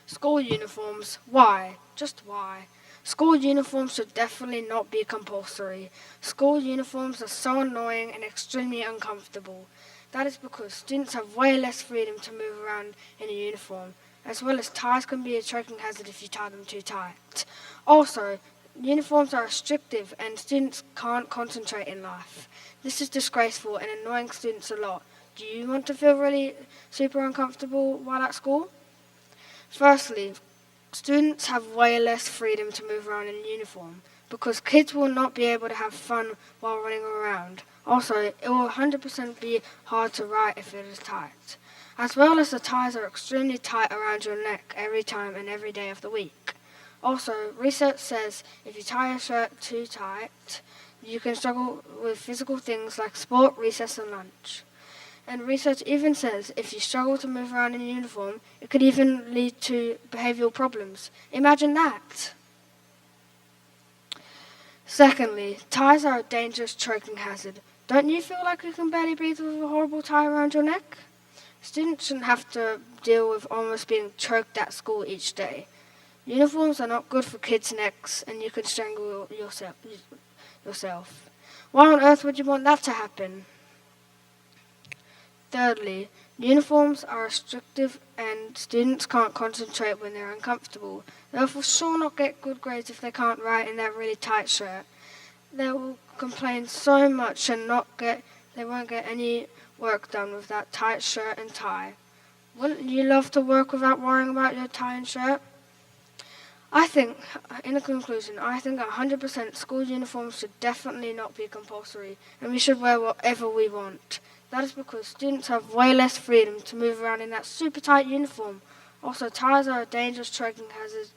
School uniforms. Why? Just why? School uniforms should definitely not be compulsory. School uniforms are so annoying and extremely uncomfortable. That is because students have way less freedom to move around in a uniform, as well as ties can be a choking hazard if you tie them too tight. Also, uniforms are restrictive and students can't concentrate in life. This is disgraceful and annoying students a lot. Do you want to feel really super uncomfortable while at school? Firstly, students have way less freedom to move around in uniform because kids will not be able to have fun while running around. Also, it will 100% be hard to write if it is tight. As well as the ties are extremely tight around your neck every time and every day of the week. Also, research says if you tie your shirt too tight, you can struggle with physical things like sport, recess and lunch. And research even says if you struggle to move around in uniform, it could even lead to behavioural problems. Imagine that. Secondly, ties are a dangerous choking hazard. Don't you feel like you can barely breathe with a horrible tie around your neck? Students shouldn't have to deal with almost being choked at school each day. Uniforms are not good for kids' necks and you can strangle yourself. Why on earth would you want that to happen? Thirdly, uniforms are restrictive and students can't concentrate when they're uncomfortable. They'll for sure not get good grades if they can't write in that really tight shirt. They will complain so much and they won't get any work done with that tight shirt and tie. Wouldn't you love to work without worrying about your tie and shirt? In a conclusion, I think 100% school uniforms should definitely not be compulsory and we should wear whatever we want. That is because students have way less freedom to move around in that super tight uniform. Also, ties are a dangerous choking hazard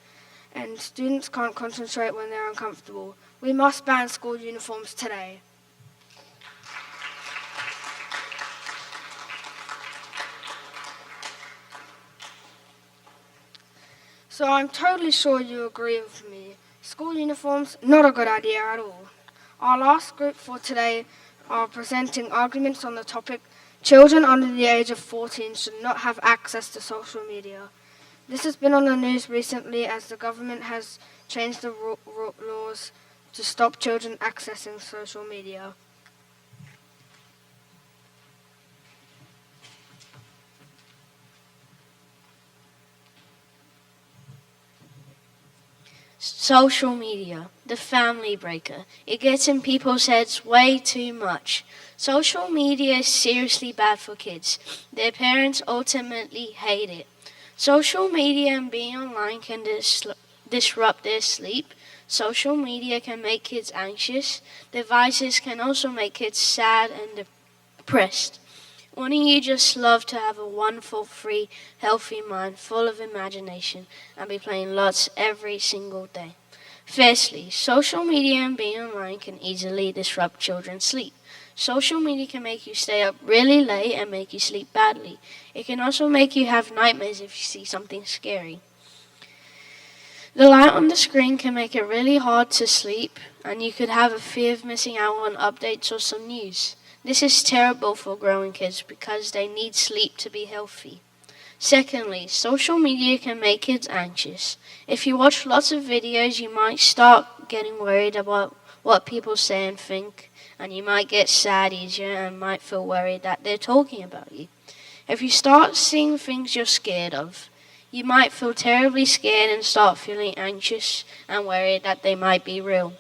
and students can't concentrate when they're uncomfortable. We must ban school uniforms today. So I'm totally sure you agree with me. School uniforms, not a good idea at all. Our last group for today are presenting arguments on the topic children under the age of 14 should not have access to social media. This has been on the news recently as the government has changed the laws to stop children accessing social media. Social media, the family breaker. It gets in people's heads way too much. Social media is seriously bad for kids. Their parents ultimately hate it. Social media and being online can disrupt their sleep. Social media can make kids anxious. Devices can also make kids sad and depressed. Wouldn't you just love to have a wonderful, free, healthy mind full of imagination and be playing lots every single day? Firstly, social media and being online can easily disrupt children's sleep. Social media can make you stay up really late and make you sleep badly. It can also make you have nightmares if you see something scary. The light on the screen can make it really hard to sleep, and you could have a fear of missing out on updates or some news. This is terrible for growing kids because they need sleep to be healthy. Secondly, social media can make kids anxious. If you watch lots of videos, you might start getting worried about what people say and think, and you might get sad easier and might feel worried that they're talking about you. If you start seeing things you're scared of, you might feel terribly scared and start feeling anxious and worried that they might be real.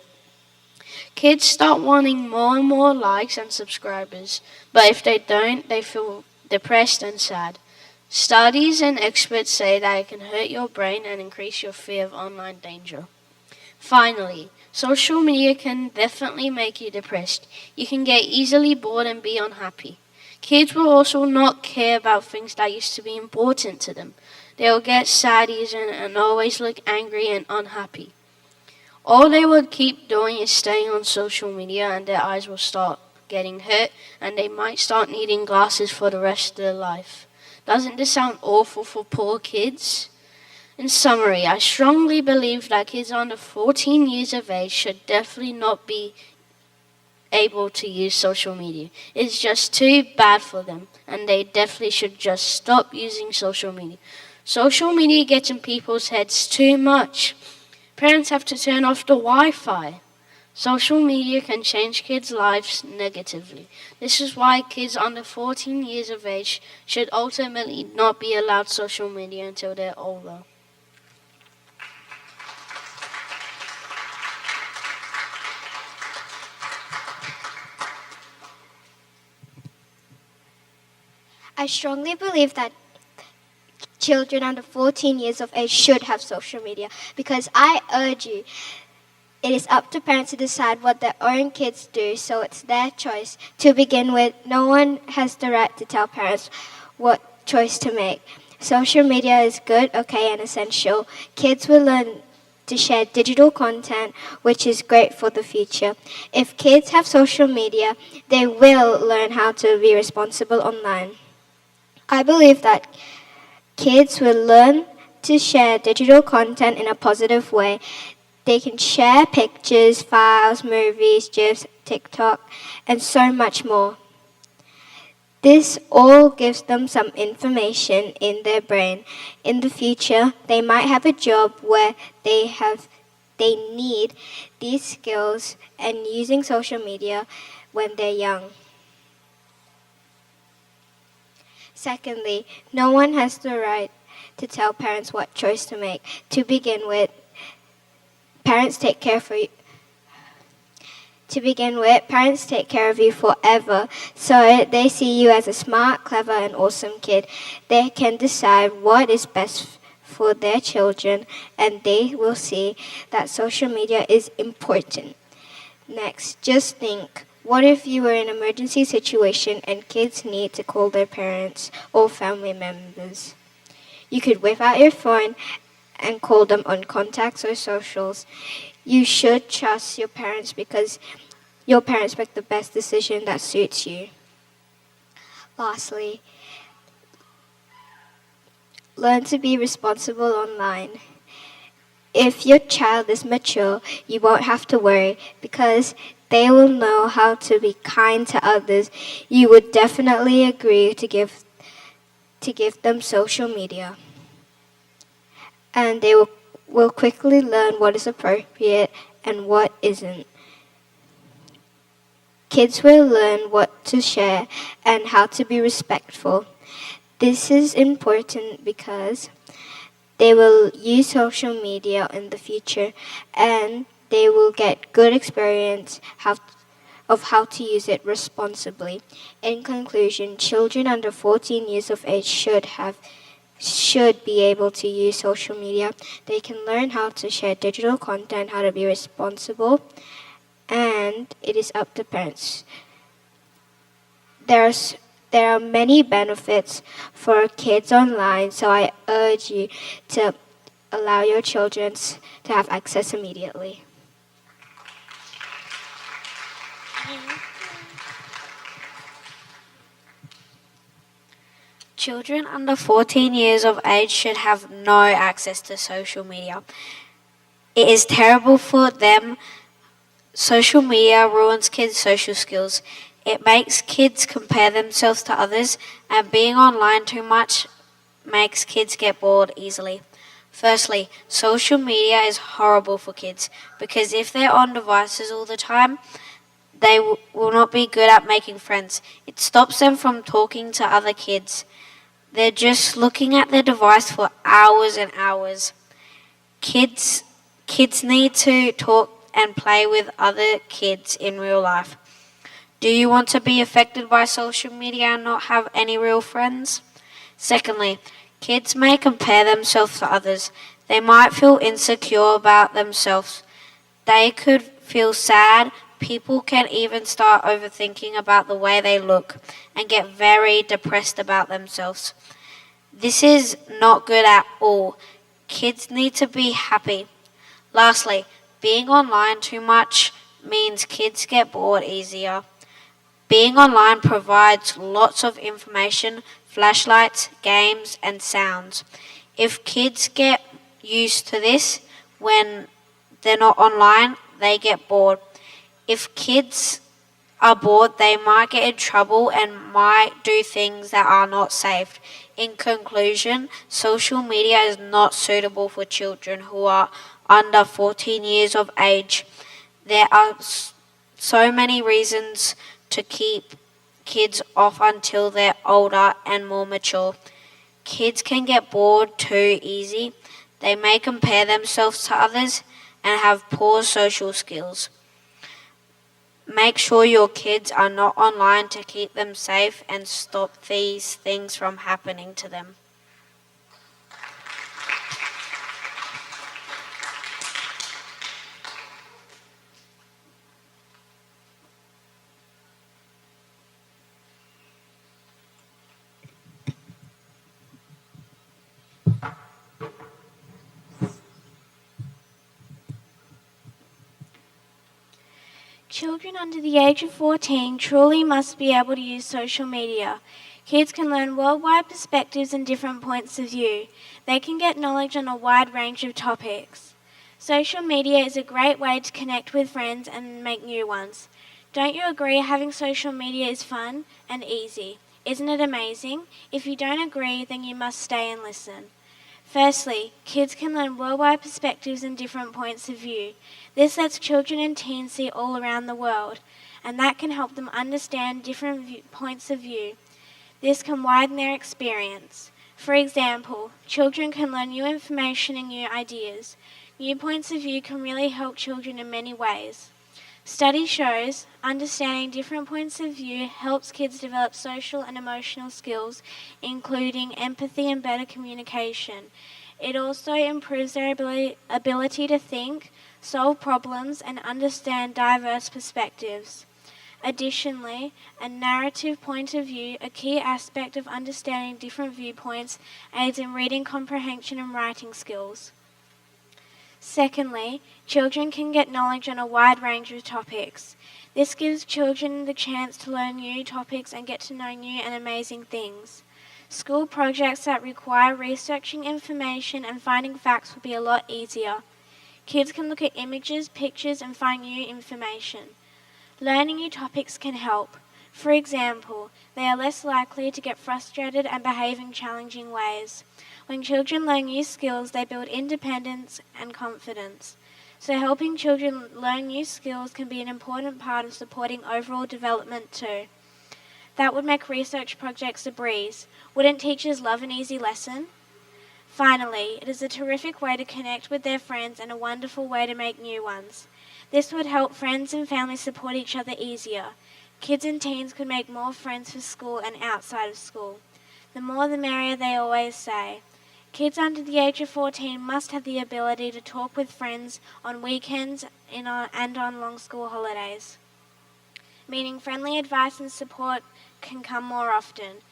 Kids start wanting more and more likes and subscribers, but if they don't, they feel depressed and sad. Studies and experts say that it can hurt your brain and increase your fear of online danger. Finally, social media can definitely make you depressed. You can get easily bored and be unhappy. Kids will also not care about things that used to be important to them. They will get sad easily and always look angry and unhappy. All they would keep doing is staying on social media, and their eyes will start getting hurt and they might start needing glasses for the rest of their life. Doesn't this sound awful for poor kids? In summary, I strongly believe that kids under 14 years of age should definitely not be able to use social media. It's just too bad for them, and they definitely should just stop using social media. Social media gets in people's heads too much. Parents have to turn off the Wi-Fi. Social media can change kids' lives negatively. This is why kids under 14 years of age should ultimately not be allowed social media until they're older. I strongly believe that children under 14 years of age should have social media because I urge you, it is up to parents to decide what their own kids do, so it's their choice. To begin with, no one has the right to tell parents what choice to make. Social media is good, okay, and essential. Kids will learn to share digital content, which is great for the future. If kids have social media, they will learn how to be responsible online. I believe that kids will learn to share digital content in a positive way. They can share pictures, files, movies, GIFs, TikTok, and so much more. This all gives them some information in their brain. In the future, they might have a job where they need these skills and using social media when they're young. Secondly, no one has the right to tell parents what choice to make. To begin with, parents take care of you forever, so they see you as a smart, clever, and awesome kid. They can decide what is best for their children, and they will see that social media is important. Next, just think, what if you were in an emergency situation and kids need to call their parents or family members? You could whip out your phone and call them on contacts or socials. You should trust your parents because your parents make the best decision that suits you. Lastly, learn to be responsible online. If your child is mature, you won't have to worry because they will know how to be kind to others. You would definitely agree to give them social media. And they will quickly learn what is appropriate and what isn't. Kids will learn what to share and how to be respectful. This is important because they will use social media in the future and they will get good experience of how to use it responsibly. In conclusion, children under 14 years of age should should be able to use social media. They can learn how to share digital content, how to be responsible, and it is up to parents. There are many benefits for kids online, so I urge you to allow your children to have access immediately. Children under 14 years of age should have no access to social media. It is terrible for them. Social media ruins kids' social skills. It makes kids compare themselves to others, and being online too much makes kids get bored easily. Firstly, social media is horrible for kids because if they're on devices all the time, they will not be good at making friends. It stops them from talking to other kids. They're just looking at their device for hours and hours. Kids need to talk and play with other kids in real life. Do you want to be affected by social media and not have any real friends? Secondly, kids may compare themselves to others. They might feel insecure about themselves. They could feel sad. People can even start overthinking about the way they look and get very depressed about themselves. This is not good at all. Kids need to be happy. Lastly, being online too much means kids get bored easier. Being online provides lots of information, flashlights, games, and sounds. If kids get used to this when they're not online, they get bored. If kids are bored, they might get in trouble and might do things that are not safe. In conclusion, social media is not suitable for children who are under 14 years of age. There are so many reasons to keep kids off until they're older and more mature. Kids can get bored too easy. They may compare themselves to others and have poor social skills. Make sure your kids are not online to keep them safe and stop these things from happening to them. Children under the age of 14 truly must be able to use social media. Kids can learn worldwide perspectives and different points of view. They can get knowledge on a wide range of topics. Social media is a great way to connect with friends and make new ones. Don't you agree having social media is fun and easy? Isn't it amazing? If you don't agree, then you must stay and listen. Firstly, kids can learn worldwide perspectives and different points of view. This lets children and teens see all around the world, and that can help them understand different points of view. This can widen their experience. For example, children can learn new information and new ideas. New points of view can really help children in many ways. Study shows understanding different points of view helps kids develop social and emotional skills, including empathy and better communication. It also improves their ability to think, solve problems, and understand diverse perspectives. Additionally, a narrative point of view, a key aspect of understanding different viewpoints, aids in reading comprehension and writing skills. Secondly, children can get knowledge on a wide range of topics. This gives children the chance to learn new topics and get to know new and amazing things. School projects that require researching information and finding facts will be a lot easier. Kids can look at images, pictures, and find new information. Learning new topics can help. For example, they are less likely to get frustrated and behave in challenging ways. When children learn new skills, they build independence and confidence. So helping children learn new skills can be an important part of supporting overall development too. That would make research projects a breeze. Wouldn't teachers love an easy lesson? Finally, it is a terrific way to connect with their friends and a wonderful way to make new ones. This would help friends and families support each other easier. Kids and teens could make more friends for school and outside of school. The more the merrier, they always say. Kids under the age of 14 must have the ability to talk with friends on weekends and on long school holidays, meaning friendly advice and support can come more often.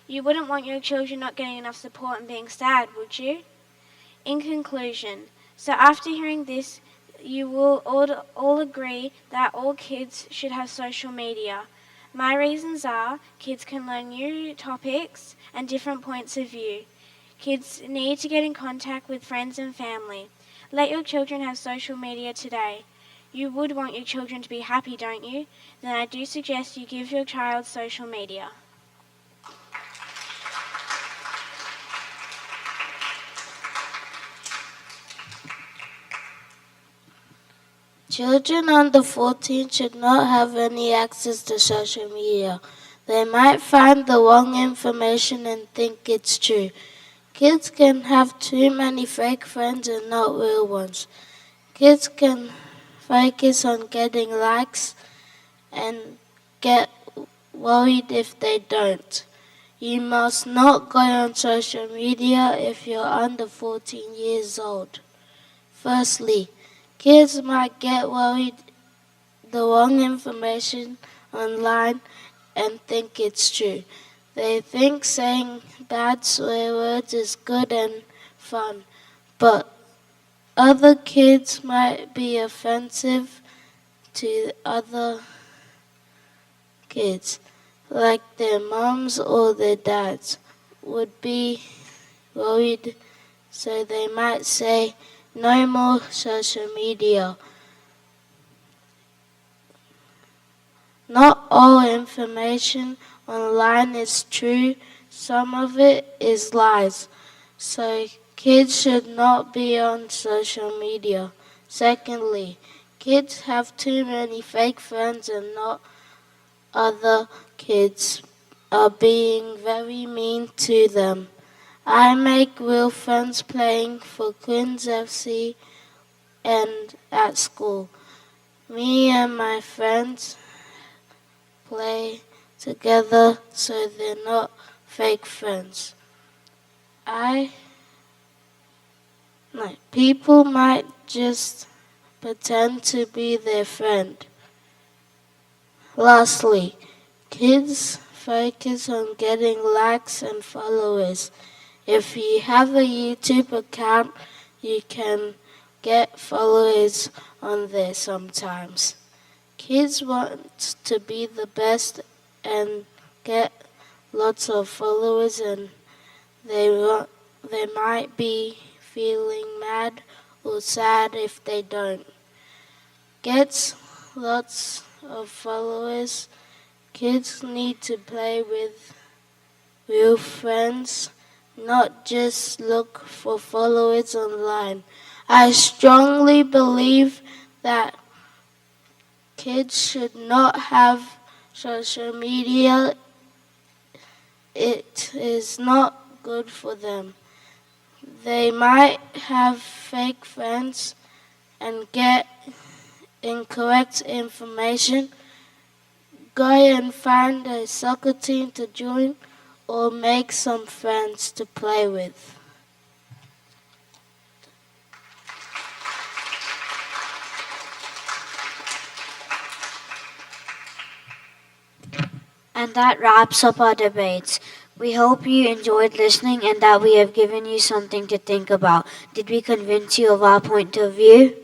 You wouldn't want your children not getting enough support and being sad, would you? In conclusion, so after hearing this, you will all agree that all kids should have social media. My reasons are kids can learn new topics and different points of view. Kids need to get in contact with friends and family. Let your children have social media today. You would want your children to be happy, don't you? Then I do suggest you give your child social media. Children under 14 should not have any access to social media. They might find the wrong information and think it's true. Kids can have too many fake friends and not real ones. Kids can focus on getting likes and get worried if they don't. You must not go on social media if you're under 14 years old. Firstly, kids might get worried the wrong information online and think it's true. They think saying bad swear words is good and fun, but other kids might be offensive to other kids, like their moms or their dads would be worried, so they might say no more social media. Not all information online is true, some of it is lies. So kids should not be on social media. Secondly, kids have too many fake friends and not other kids are being very mean to them. I make real friends playing for Queens FC and at school. Me and my friends play together so they're not fake friends. People might just pretend to be their friend. Lastly, kids focus on getting likes and followers. If you have a YouTube account, you can get followers on there sometimes. Kids want to be the best and get lots of followers, and they might be feeling mad or sad if they don't. Get lots of followers. Kids need to play with real friends, not just look for followers online. I strongly believe that kids should not have social media. It is not good for them. They might have fake friends and get incorrect information. Go and find a soccer team to join or make some friends to play with. And that wraps up our debates. We hope you enjoyed listening and that we have given you something to think about. Did we convince you of our point of view?